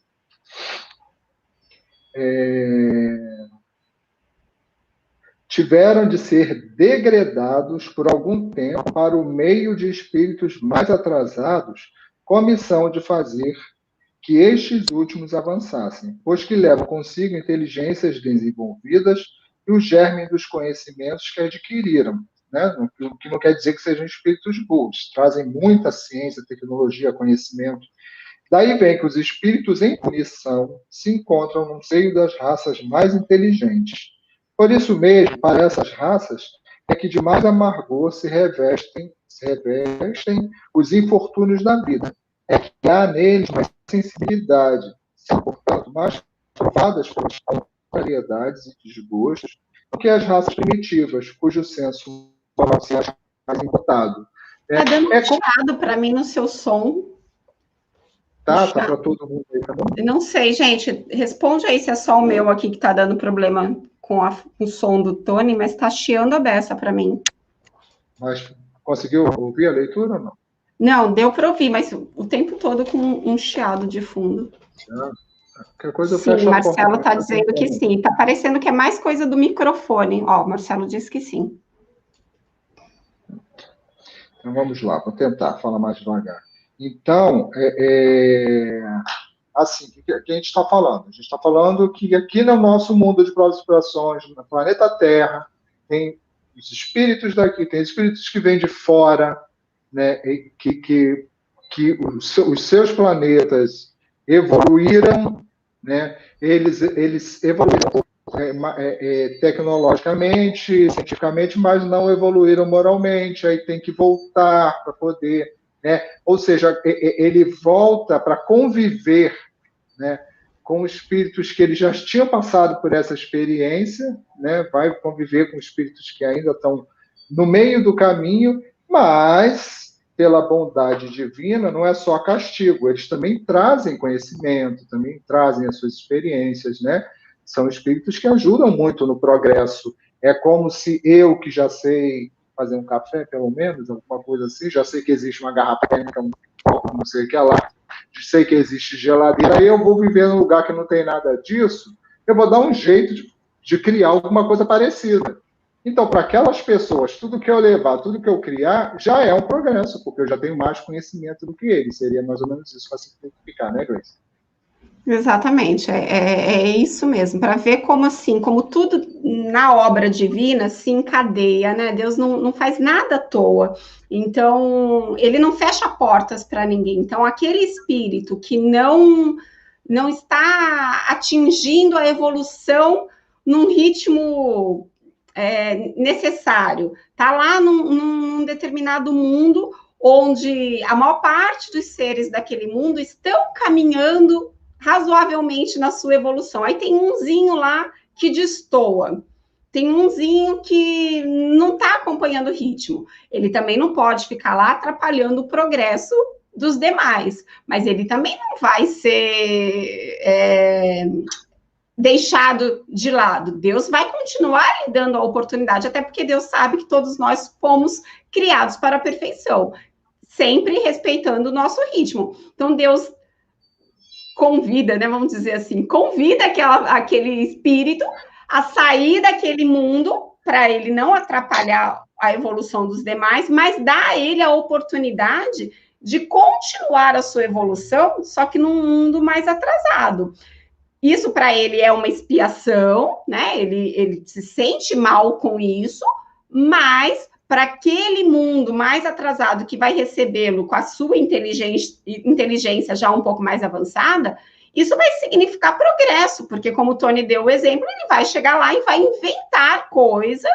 Tiveram de ser degradados por algum tempo para o meio de espíritos mais atrasados, com a missão de fazer que estes últimos avançassem, pois que levam consigo inteligências desenvolvidas e o germe dos conhecimentos que adquiriram. Né? O que não quer dizer que sejam espíritos burros, trazem muita ciência, tecnologia, conhecimento. Daí vem que os espíritos em punição se encontram no seio das raças mais inteligentes. Por isso mesmo, para essas raças, é que de mais amargor se revestem os infortúnios da vida. É que há neles mais sensibilidade, são, portanto, mais provadas pelas contrariedades e desgostos do que as raças primitivas, cujo senso se acha mais importado. Está dando um chiado para mim no seu som. Tá para todo mundo aí, tá bom? Não sei, gente. Responde aí se é só o meu aqui que está dando problema com o som do Tony, mas está chiando a beça para mim. Mas conseguiu ouvir a leitura ou não? Não, deu para ouvir, mas o tempo todo com um chiado de fundo. Qualquer coisa eu sim, fecho a Marcelo está porta, dizendo que sim. Está parecendo que é mais coisa do microfone. Ó, o Marcelo disse que sim. Então vamos lá, vou tentar falar mais devagar. Então, assim, o que a gente está falando? A gente está falando que aqui no nosso mundo de provas e expiações, no planeta Terra, tem os espíritos daqui, tem espíritos que vêm de fora, né, que os seus planetas evoluíram, né, eles evoluíram tecnologicamente, cientificamente, mas não evoluíram moralmente, aí tem que voltar para poder, né? Ou seja, ele volta para conviver, né, com espíritos que eles já tinham passado por essa experiência, né? Vai conviver com espíritos que ainda estão no meio do caminho, mas pela bondade divina não é só castigo, eles também trazem conhecimento, também trazem as suas experiências, né? São espíritos que ajudam muito no progresso. É como se eu, que já sei fazer um café, pelo menos, alguma coisa assim, já sei que existe uma garrafa térmica, não sei o que é lá, sei que existe geladeira, aí eu vou viver num lugar que não tem nada disso, eu vou dar um jeito de criar alguma coisa parecida. Então, para aquelas pessoas, tudo que eu levar, tudo que eu criar, já é um progresso, porque eu já tenho mais conhecimento do que eles. Seria mais ou menos isso para simplificar, né, Grace? Exatamente, é isso mesmo, para ver como assim, como tudo na obra divina se encadeia, né? Deus não faz nada à toa, então ele não fecha portas para ninguém. Então, aquele espírito que não está atingindo a evolução num ritmo necessário, está lá num determinado mundo onde a maior parte dos seres daquele mundo estão caminhando razoavelmente na sua evolução. Aí tem umzinho lá que destoa, tem umzinho que não está acompanhando o ritmo. Ele também não pode ficar lá atrapalhando o progresso dos demais, mas ele também não vai ser deixado de lado. Deus vai continuar lhe dando a oportunidade, até porque Deus sabe que todos nós fomos criados para a perfeição, sempre respeitando o nosso ritmo. Então, Deus convida, né, vamos dizer assim, convida aquele espírito a sair daquele mundo para ele não atrapalhar a evolução dos demais, mas dá a ele a oportunidade de continuar a sua evolução, só que num mundo mais atrasado. Isso para ele é uma expiação, né? Ele se sente mal com isso, mas para aquele mundo mais atrasado que vai recebê-lo com a sua inteligência já um pouco mais avançada, isso vai significar progresso, porque como o Tony deu o exemplo, ele vai chegar lá e vai inventar coisas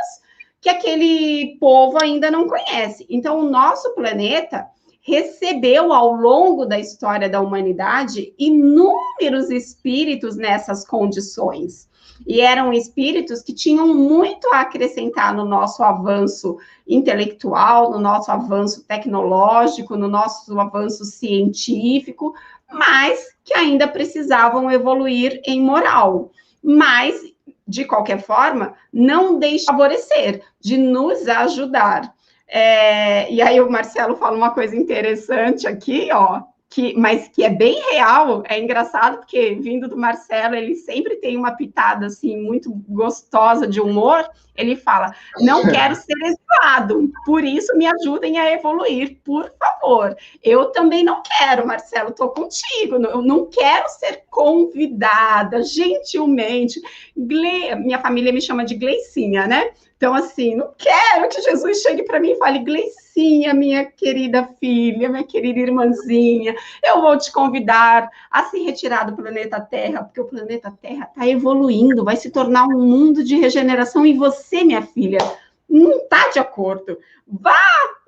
que aquele povo ainda não conhece. Então, o nosso planeta recebeu, ao longo da história da humanidade, inúmeros espíritos nessas condições. E eram espíritos que tinham muito a acrescentar no nosso avanço intelectual, no nosso avanço tecnológico, no nosso avanço científico, mas que ainda precisavam evoluir em moral. Mas, de qualquer forma, não deixa de favorecer, de nos ajudar. E aí o Marcelo fala uma coisa interessante aqui, ó, mas que é bem real, é engraçado, porque vindo do Marcelo, ele sempre tem uma pitada, assim, muito gostosa de humor, ele fala, não quero ser exilado, por isso me ajudem a evoluir, por favor. Eu também não quero, Marcelo, estou contigo, eu não quero ser convidada, gentilmente, minha família me chama de Gleicinha, né? Então, assim, não quero que Jesus chegue para mim e fale, Gleicinha, minha querida filha, minha querida irmãzinha, eu vou te convidar a se retirar do planeta Terra, porque o planeta Terra está evoluindo, vai se tornar um mundo de regeneração, e você, minha filha, não está de acordo. Vá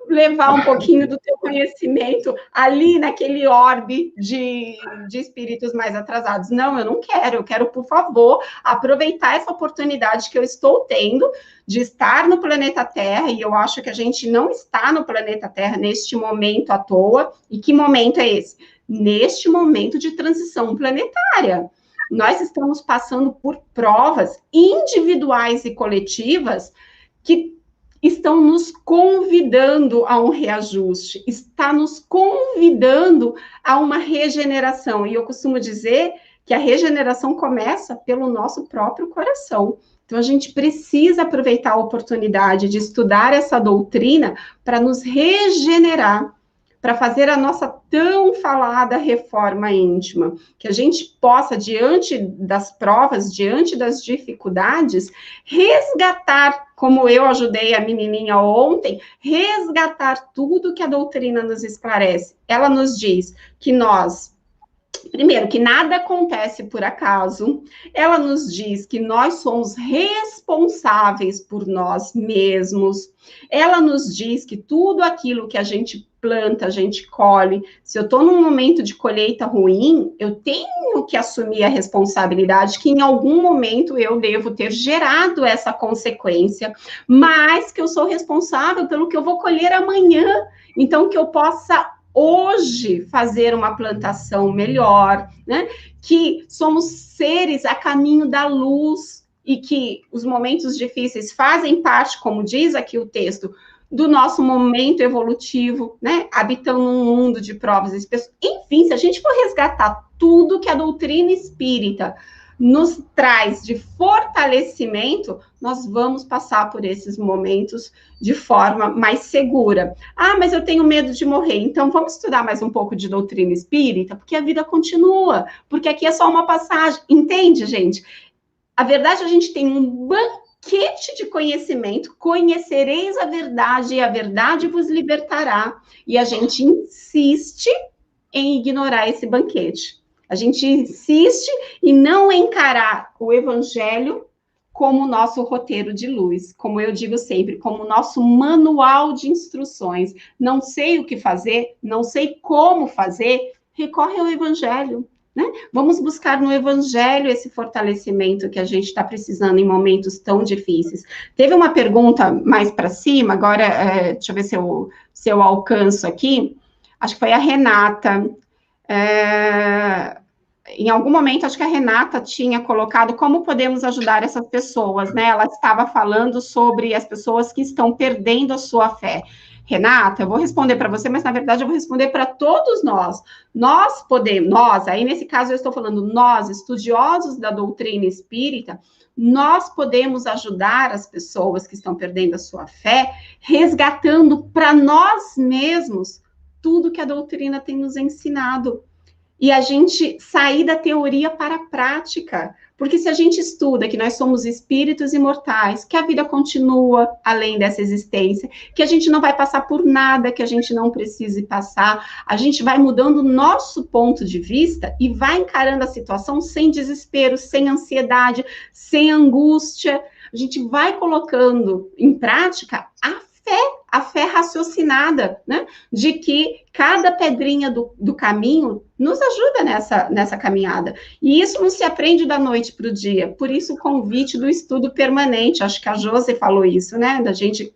levar um pouquinho do teu conhecimento ali naquele orbe de espíritos mais atrasados. Não, eu quero, por favor, aproveitar essa oportunidade que eu estou tendo de estar no planeta Terra, e eu acho que a gente não está no planeta Terra neste momento à toa. E que momento é esse? Neste momento de transição planetária. Nós estamos passando por provas individuais e coletivas que estão nos convidando a um reajuste, está nos convidando a uma regeneração. E eu costumo dizer que a regeneração começa pelo nosso próprio coração. Então, a gente precisa aproveitar a oportunidade de estudar essa doutrina para nos regenerar, para fazer a nossa tão falada reforma íntima, que a gente possa, diante das provas, diante das dificuldades, resgatar, como eu ajudei a menininha ontem, resgatar tudo que a doutrina nos esclarece. Ela nos diz que nós, primeiro, que nada acontece por acaso. Ela nos diz que nós somos responsáveis por nós mesmos. Ela nos diz que tudo aquilo que a gente planta, a gente colhe. Se eu estou num momento de colheita ruim, eu tenho que assumir a responsabilidade que em algum momento eu devo ter gerado essa consequência, mas que eu sou responsável pelo que eu vou colher amanhã. Então, que eu possa hoje fazer uma plantação melhor, né? Que somos seres a caminho da luz e que os momentos difíceis fazem parte, como diz aqui o texto, do nosso momento evolutivo, né? Habitando um mundo de provas e expiações. Enfim, se a gente for resgatar tudo que a doutrina espírita nos traz de fortalecimento, nós vamos passar por esses momentos de forma mais segura. Ah, mas eu tenho medo de morrer, então vamos estudar mais um pouco de doutrina espírita, porque a vida continua, porque aqui é só uma passagem, entende, gente? A verdade, a gente tem um banquete de conhecimento, conhecereis a verdade e a verdade vos libertará, e a gente insiste em ignorar esse banquete. A gente insiste em não encarar o evangelho como nosso roteiro de luz, como eu digo sempre, como nosso manual de instruções. Não sei o que fazer, não sei como fazer, recorre ao evangelho, né? Vamos buscar no evangelho esse fortalecimento que a gente está precisando em momentos tão difíceis. Teve uma pergunta mais para cima, agora, deixa eu ver se eu alcanço aqui, acho que foi a Renata. Em algum momento, acho que a Renata tinha colocado como podemos ajudar essas pessoas, né? Ela estava falando sobre as pessoas que estão perdendo a sua fé. Renata, eu vou responder para você, mas na verdade eu vou responder para todos nós. Nós podemos, aí nesse caso eu estou falando nós, estudiosos da doutrina espírita, nós podemos ajudar as pessoas que estão perdendo a sua fé, resgatando para nós mesmos tudo que a doutrina tem nos ensinado. e a gente sair da teoria para a prática. Porque se a gente estuda que nós somos espíritos imortais, que a vida continua além dessa existência, que a gente não vai passar por nada que a gente não precise passar, a gente vai mudando o nosso ponto de vista e vai encarando a situação sem desespero, sem ansiedade, sem angústia. A gente vai colocando em prática a fé raciocinada, né? De que cada pedrinha do caminho nos ajuda nessa caminhada. E isso não se aprende da noite para o dia. Por isso, o convite do estudo permanente. Acho que a Josi falou isso, né? Da gente,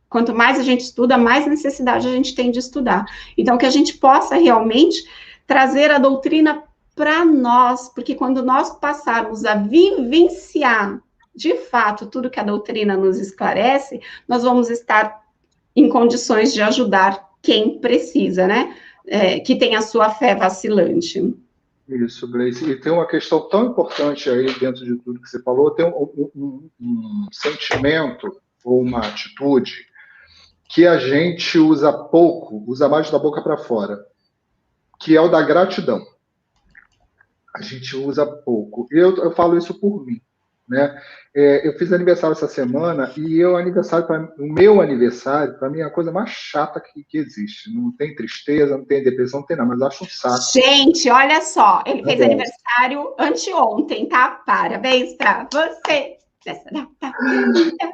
quanto mais a gente estuda, mais necessidade a gente tem de estudar. Então, que a gente possa realmente trazer a doutrina para nós, porque quando nós passarmos a vivenciar de fato tudo que a doutrina nos esclarece, nós vamos estar em condições de ajudar quem precisa, né? Que tem a sua fé vacilante. Isso, Gleice. E tem uma questão tão importante aí dentro de tudo que você falou, tem um sentimento ou uma atitude que a gente usa pouco, usa mais da boca para fora, que é o da gratidão. A gente usa pouco. Eu falo isso por mim, né? Eu fiz aniversário essa semana e o meu aniversário, para mim, é a coisa mais chata que existe. Não tem tristeza, não tem depressão, não tem nada, mas eu acho um saco. Gente, olha só, ele fez aniversário anteontem, tá? Parabéns para você.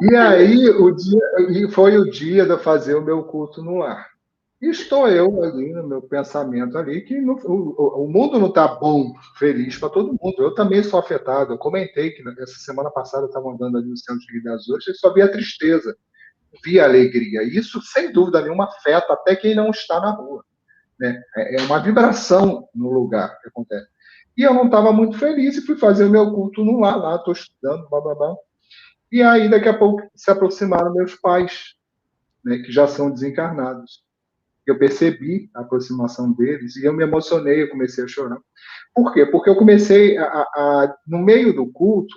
E aí, foi o dia de eu fazer o meu culto no lar. E estou eu ali no meu pensamento ali, que o mundo não está bom, feliz para todo mundo. Eu também sou afetado. Eu comentei que essa semana passada eu estava andando ali no centro de Ilhas Ostras e só via tristeza, via alegria. E isso, sem dúvida nenhuma, afeta até quem não está na rua, né? É uma vibração no lugar que acontece. E eu não estava muito feliz e fui fazer o meu culto no lar, lá estou estudando, blá. E aí, daqui a pouco, se aproximaram meus pais, né, que já são desencarnados. Eu percebi a aproximação deles e eu me emocionei, eu comecei a chorar. Por quê? Porque eu comecei, no meio do culto,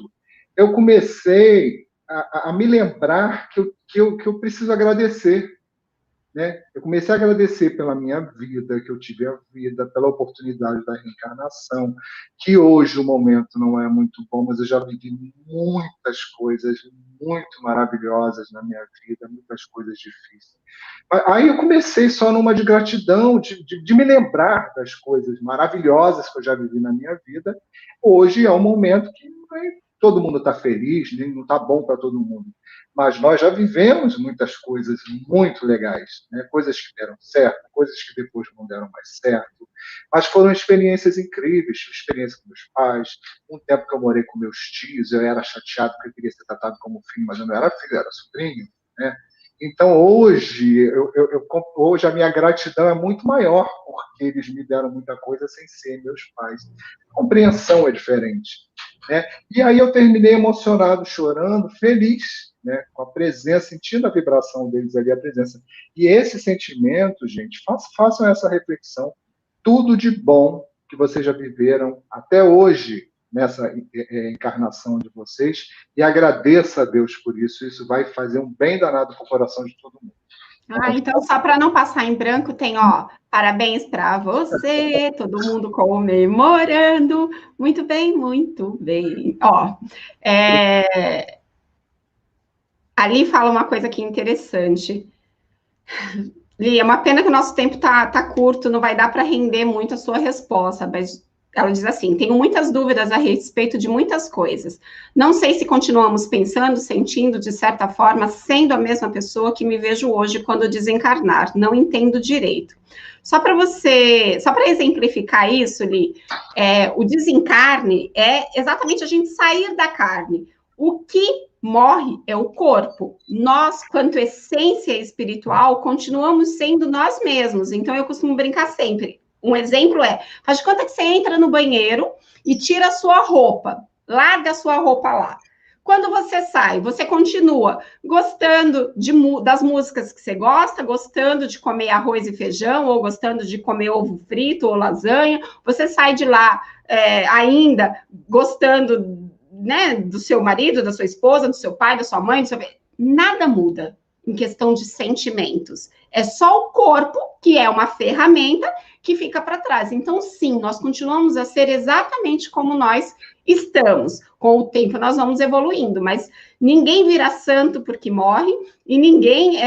eu comecei a me lembrar que eu preciso agradecer, né? Eu comecei a agradecer pela minha vida, que eu tive a vida, pela oportunidade da reencarnação, que hoje o momento não é muito bom, mas eu já vivi muitas coisas muito maravilhosas na minha vida, muitas coisas difíceis. Aí eu comecei só numa de gratidão, de me lembrar das coisas maravilhosas que eu já vivi na minha vida. Hoje é um momento que todo mundo está feliz, nem não está bom para todo mundo. Mas nós já vivemos muitas coisas muito legais, né? Coisas que deram certo, coisas que depois não deram mais certo. Mas foram experiências incríveis, experiência com meus pais. Um tempo que eu morei com meus tios, eu era chateado porque eu queria ser tratado como filho, mas eu não era filho, eu era sobrinho, né? Então, hoje a minha gratidão é muito maior, porque eles me deram muita coisa sem ser meus pais. A compreensão é diferente, né? E aí eu terminei emocionado, chorando, feliz, né, com a presença, sentindo a vibração deles ali, a presença. E esse sentimento, gente, façam essa reflexão. Tudo de bom que vocês já viveram até hoje, nessa encarnação de vocês, e agradeça a Deus por isso. Isso vai fazer um bem danado para o coração de todo mundo. Então, só para não passar em branco, tem, ó, parabéns para você, todo mundo comemorando. Muito bem, muito bem. Ó, ali fala uma coisa aqui interessante. Li, é uma pena que o nosso tempo tá curto, não vai dar para render muito a sua resposta, mas ela diz assim: tenho muitas dúvidas a respeito de muitas coisas. Não sei se continuamos pensando, sentindo, de certa forma, sendo a mesma pessoa que me vejo hoje quando desencarnar. Não entendo direito. Só para exemplificar isso, Li, o desencarne é exatamente a gente sair da carne. O que morre é o corpo. Nós, quanto essência espiritual, continuamos sendo nós mesmos. Então, eu costumo brincar sempre. Um exemplo faz de conta que você entra no banheiro e tira a sua roupa, larga a sua roupa lá. Quando você sai, você continua gostando das músicas que você gosta, gostando de comer arroz e feijão, ou gostando de comer ovo frito ou lasanha. Você sai de lá ainda gostando, né, do seu marido, da sua esposa, do seu pai, da sua mãe, nada muda em questão de sentimentos. É só o corpo, que é uma ferramenta, que fica para trás. Então, sim, nós continuamos a ser exatamente como nós estamos. Com o tempo, nós vamos evoluindo, mas ninguém vira santo porque morre, e ninguém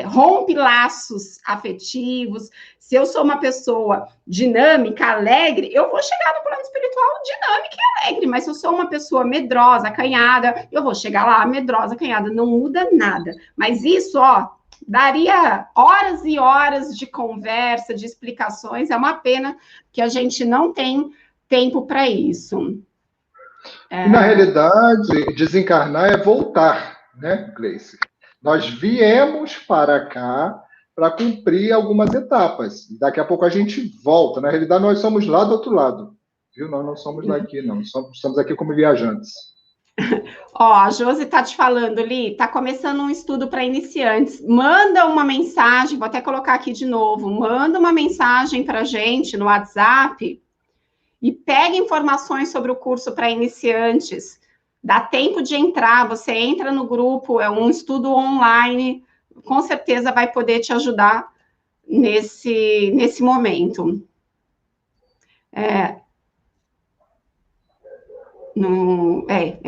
rompe laços afetivos. Se eu sou uma pessoa dinâmica, alegre, eu vou chegar no plano espiritual dinâmica e alegre, mas se eu sou uma pessoa medrosa, acanhada, eu vou chegar lá medrosa, acanhada, não muda nada. Mas isso, ó, daria horas e horas de conversa, de explicações, é uma pena que a gente não tem tempo para isso. Na realidade, desencarnar é voltar, né, Gleice? Nós viemos para cá para cumprir algumas etapas. Daqui a pouco a gente volta. Na realidade, nós somos lá do outro lado. Viu? Nós não somos daqui, não. Estamos aqui como viajantes. Ó, a Josi tá te falando, Li, tá começando um estudo para iniciantes. Manda uma mensagem, vou até colocar aqui de novo. Manda uma mensagem para a gente no WhatsApp e pega informações sobre o curso para iniciantes. Dá tempo de entrar, você entra no grupo, é um estudo online, com certeza vai poder te ajudar nesse momento. É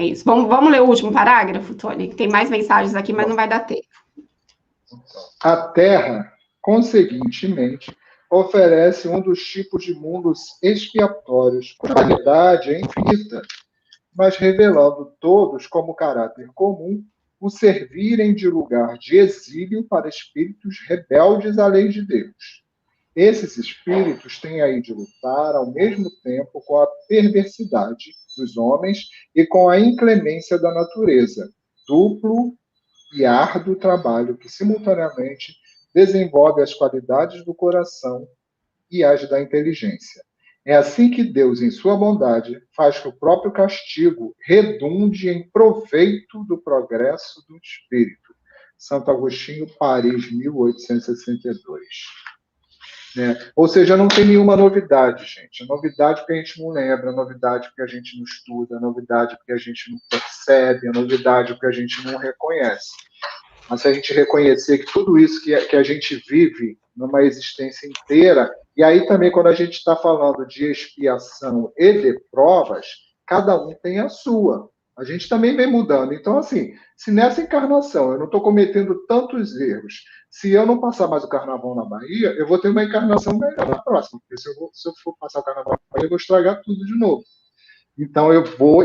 isso. Vamos ler o último parágrafo, Tony, que tem mais mensagens aqui, mas não vai dar tempo. A Terra, conseguintemente, oferece um dos tipos de mundos expiatórios, cuja qualidade é infinita, mas revelando todos como caráter comum o servirem de lugar de exílio para espíritos rebeldes à lei de Deus. Esses espíritos têm aí de lutar ao mesmo tempo com a perversidade dos homens e com a inclemência da natureza, duplo e árduo trabalho que simultaneamente desenvolve as qualidades do coração e as da inteligência. É assim que Deus, em sua bondade, faz que o próprio castigo redunde em proveito do progresso do espírito. Santo Agostinho, Paris, 1862. Ou seja, não tem nenhuma novidade, gente. A novidade porque a gente não lembra, a novidade porque a gente não estuda, a novidade porque a gente não percebe, a novidade porque a gente não reconhece. Mas se a gente reconhecer que tudo isso que a gente vive numa existência inteira, e aí também quando a gente está falando de expiação e de provas, cada um tem a sua. A gente também vem mudando. Então, assim, se nessa encarnação eu não estou cometendo tantos erros, se eu não passar mais o carnaval na Bahia, eu vou ter uma encarnação melhor na próxima. Porque se eu for passar o carnaval na Bahia, eu vou estragar tudo de novo. Então, eu vou...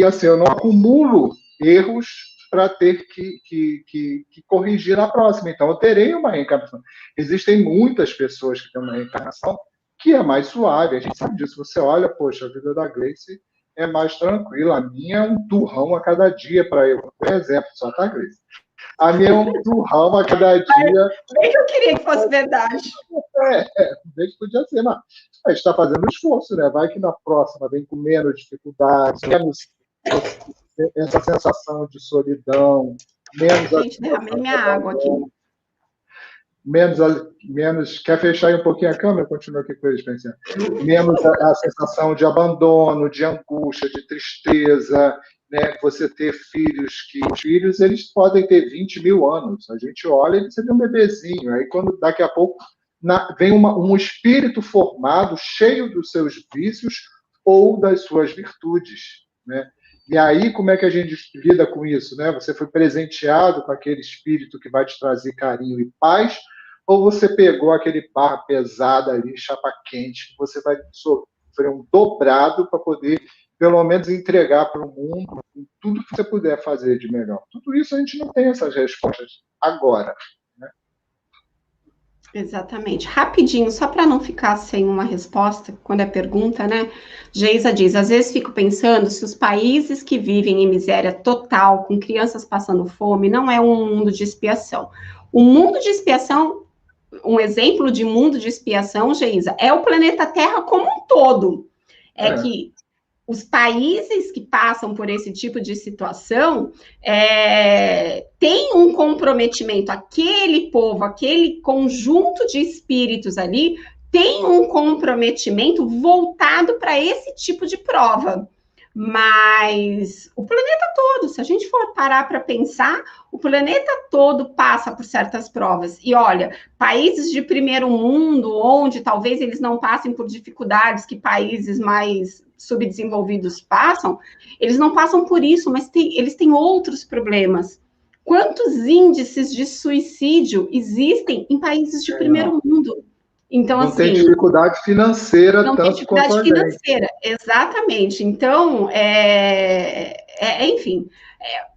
assim, eu não acumulo erros para ter que corrigir na próxima. Então, eu terei uma reencarnação. Existem muitas pessoas que têm uma reencarnação que é mais suave. A gente sabe disso. Você olha, poxa, a vida da Gleice é mais tranquila. A minha é um turrão a cada dia para eu. Por exemplo, só tá, Gleice? A minha é um turrão a cada dia. Bem que eu queria que fosse verdade. Bem que podia ser, mas a gente está fazendo esforço, né? Vai que na próxima vem com menos dificuldades, menos essa sensação de solidão, menos... Gente, derramei minha água aqui. Menos... Quer fechar aí um pouquinho a câmera? Continua aqui com eles, pensando. Menos a sensação de abandono, de angústia, de tristeza, né? Você ter filhos que... Os filhos, eles podem ter 20 mil anos. A gente olha e você vê um bebezinho. Aí, quando daqui a pouco vem um espírito formado, cheio dos seus vícios ou das suas virtudes, né? E aí, como é que a gente lida com isso, né? Você foi presenteado com aquele espírito que vai te trazer carinho e paz, ou você pegou aquele par pesado ali, chapa quente, que você vai sofrer um dobrado para poder, pelo menos, entregar para o mundo tudo que você puder fazer de melhor. Tudo isso a gente não tem essas respostas agora. Exatamente. Rapidinho, só para não ficar sem uma resposta, quando é pergunta, né? Geisa diz, às vezes fico pensando se os países que vivem em miséria total, com crianças passando fome, não é um mundo de expiação. O mundo de expiação, um exemplo de mundo de expiação, Geisa, é o planeta Terra como um todo. Que os países que passam por esse tipo de situação têm um comprometimento, aquele povo, aquele conjunto de espíritos ali, tem um comprometimento voltado para esse tipo de prova. mas o planeta todo, se a gente for parar para pensar, o planeta todo passa por certas provas. E olha, países de primeiro mundo, onde talvez eles não passem por dificuldades que países mais subdesenvolvidos passam, eles não passam por isso, mas eles têm outros problemas. Quantos índices de suicídio existem em países de primeiro mundo? Então, não assim, tem dificuldade financeira não tem tanto quanto dificuldade a gente. financeira, exatamente. Então, enfim,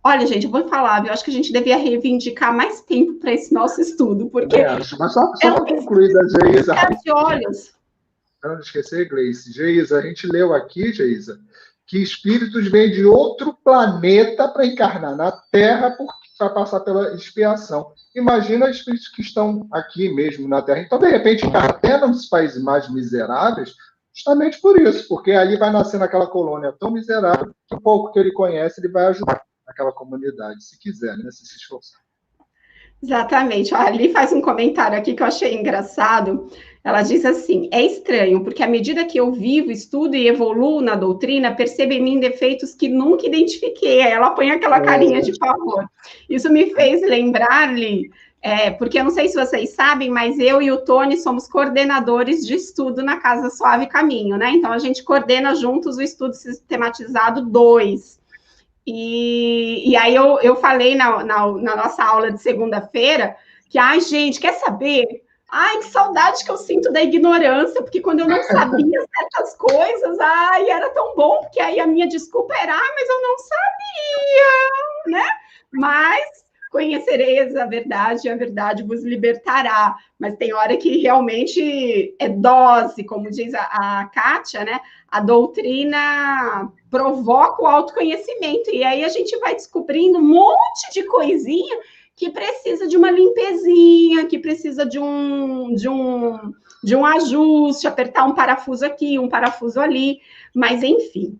olha, gente, eu vou falar, eu acho que a gente devia reivindicar mais tempo para esse nosso estudo, porque Mas só é para um concluir da Geisa, de olhos. para não esquecer, Gleice, Geisa, a gente leu aqui, Geisa, que espíritos vêm de outro planeta para encarnar na Terra para passar pela expiação. Imagina espíritos que estão aqui mesmo na Terra. Então, de repente, encarna até nos países mais miseráveis, justamente por isso, porque ali vai nascer naquela colônia tão miserável que o pouco que ele conhece, ele vai ajudar aquela comunidade, se quiser, né, se esforçar. Exatamente. A Ali faz um comentário aqui que eu achei engraçado. Ela diz assim: é estranho, porque à medida que eu vivo, estudo e evoluo na doutrina, percebo em mim defeitos que nunca identifiquei. Aí ela põe aquela carinha de pavor. Isso me fez lembrar-lhe, porque eu não sei se vocês sabem, mas eu e o Tony somos coordenadores de estudo na Casa Suave Caminho, né? Então a gente coordena juntos o estudo sistematizado 2. E aí eu falei na nossa aula de segunda-feira que, ai, gente, quer saber? Ai, que saudade que eu sinto da ignorância, porque quando eu não sabia certas coisas, ai, era tão bom, porque aí a minha desculpa era, mas eu não sabia, né? Mas conhecereis a verdade e a verdade vos libertará. Mas tem hora que realmente é dose, como diz a Kátia, né? A doutrina provoca o autoconhecimento, e aí a gente vai descobrindo um monte de coisinha que precisa de uma limpezinha, que precisa de um ajuste, apertar um parafuso aqui, um parafuso ali, mas enfim.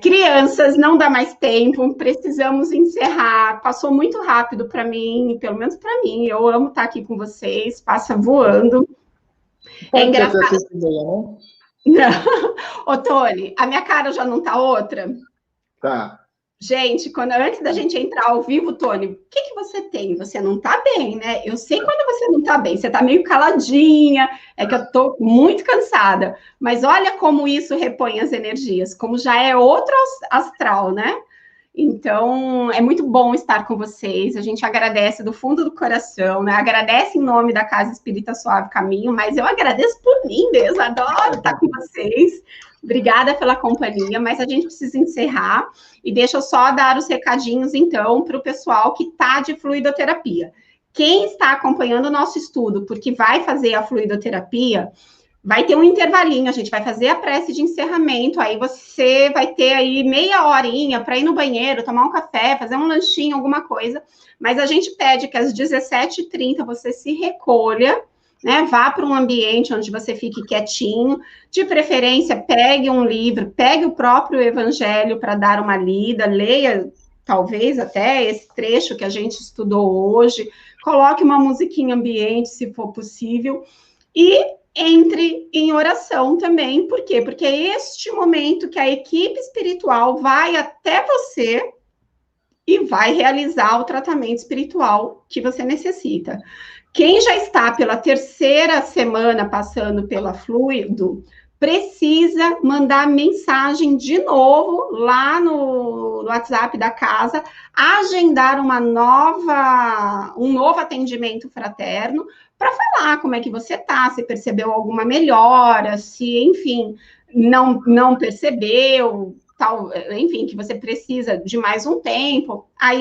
Crianças, não dá mais tempo, precisamos encerrar. Passou muito rápido para mim, pelo menos para mim. Eu amo estar aqui com vocês, passa voando. É engraçado. Não? Ô, Tony, a minha cara já não tá outra? Tá. Gente, antes da gente entrar ao vivo, Tony, o que você tem? Você não tá bem, né? Eu sei quando você não tá bem, você tá meio caladinha, é que eu tô muito cansada. Mas olha como isso repõe as energias, como já é outro astral, né? Então, é muito bom estar com vocês. A gente agradece do fundo do coração, né? Agradece em nome da Casa Espírita Suave Caminho, mas eu agradeço por mim mesmo. Adoro estar com vocês. Obrigada pela companhia, mas a gente precisa encerrar. E deixa eu só dar os recadinhos, então, para o pessoal que está de fluidoterapia. Quem está acompanhando o nosso estudo, porque vai fazer a fluidoterapia, vai ter um intervalinho, a gente vai fazer a prece de encerramento, aí você vai ter aí meia horinha para ir no banheiro, tomar um café, fazer um lanchinho, alguma coisa, mas a gente pede que às 17h30 você se recolha, né, vá para um ambiente onde você fique quietinho, de preferência pegue um livro, pegue o próprio evangelho para dar uma lida, leia talvez até esse trecho que a gente estudou hoje, coloque uma musiquinha ambiente, se for possível, e entre em oração também. Por quê? Porque é este momento que a equipe espiritual vai até você e vai realizar o tratamento espiritual que você necessita. Quem já está pela terceira semana passando pela Fluido, precisa mandar mensagem de novo lá no WhatsApp da casa, agendar um novo atendimento fraterno para falar como é que você está, se percebeu alguma melhora, se, enfim, não percebeu, tal, enfim, que você precisa de mais um tempo, aí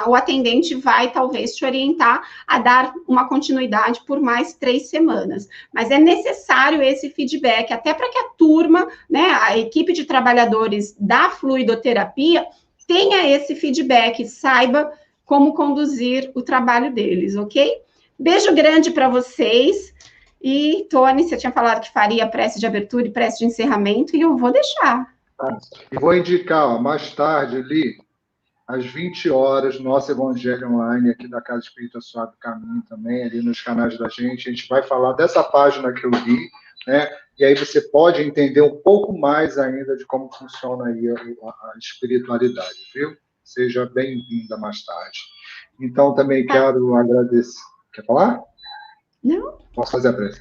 o atendente vai talvez te orientar a dar uma continuidade por mais 3 semanas. Mas é necessário esse feedback, até para que a turma, né, a equipe de trabalhadores da fluidoterapia tenha esse feedback, saiba como conduzir o trabalho deles, ok? Beijo grande para vocês. E, Tony, você tinha falado que faria prece de abertura e prece de encerramento, e eu vou deixar. E vou indicar, ó, mais tarde ali, às 20 horas, nosso Evangelho Online aqui da Casa Espírita Suave Caminho também, ali nos canais da gente. A gente vai falar dessa página que eu li, né? e aí você pode entender um pouco mais ainda de como funciona aí a espiritualidade, viu? Seja bem-vinda mais tarde. Então, também quero agradecer. Quer falar? Não. Posso fazer a prece?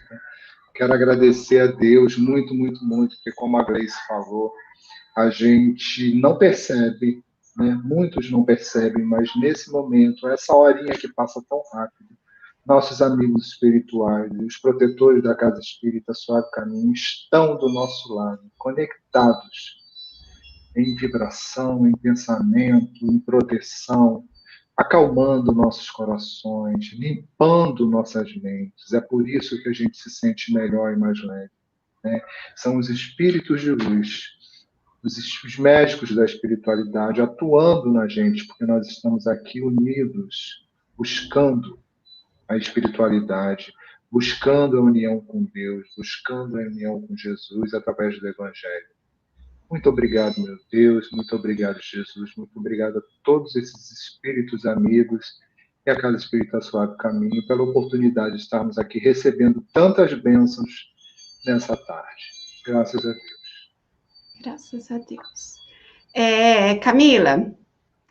Quero agradecer a Deus muito, muito, muito, porque como a Gleice falou, a gente não percebe, né? Muitos não percebem, mas nesse momento, essa horinha que passa tão rápido, nossos amigos espirituais e os protetores da Casa Espírita Suave Caminho estão do nosso lado, conectados em vibração, em pensamento, em proteção, acalmando nossos corações, limpando nossas mentes. É por isso que a gente se sente melhor e mais leve, né? São os espíritos de luz, os médicos da espiritualidade atuando na gente, porque nós estamos aqui unidos, buscando a espiritualidade, buscando a união com Deus, buscando a união com Jesus através do Evangelho. Muito obrigado, meu Deus, muito obrigado, Jesus, muito obrigado a todos esses espíritos amigos e a Casa Espírita Suave Caminho pela oportunidade de estarmos aqui recebendo tantas bênçãos nessa tarde. Graças a Deus. Graças a Deus. Camila,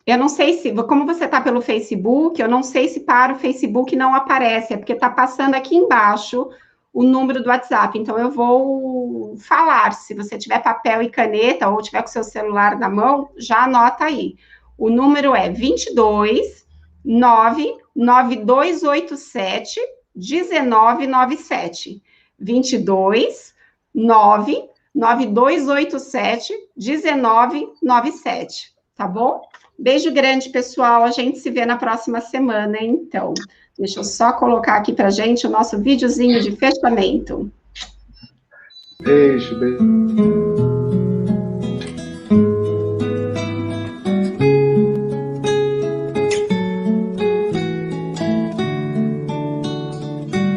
eu não sei se, como você está pelo Facebook, eu não sei se para o Facebook não aparece, é porque está passando aqui embaixo o número do WhatsApp, então eu vou falar, se você tiver papel e caneta, ou tiver com seu celular na mão, já anota aí. O número é 22 99287 1997. 22 99287 1997, tá bom? Beijo grande, pessoal. A gente se vê na próxima semana, então. Deixa eu só colocar aqui pra gente o nosso videozinho de fechamento. Beijo, beijo.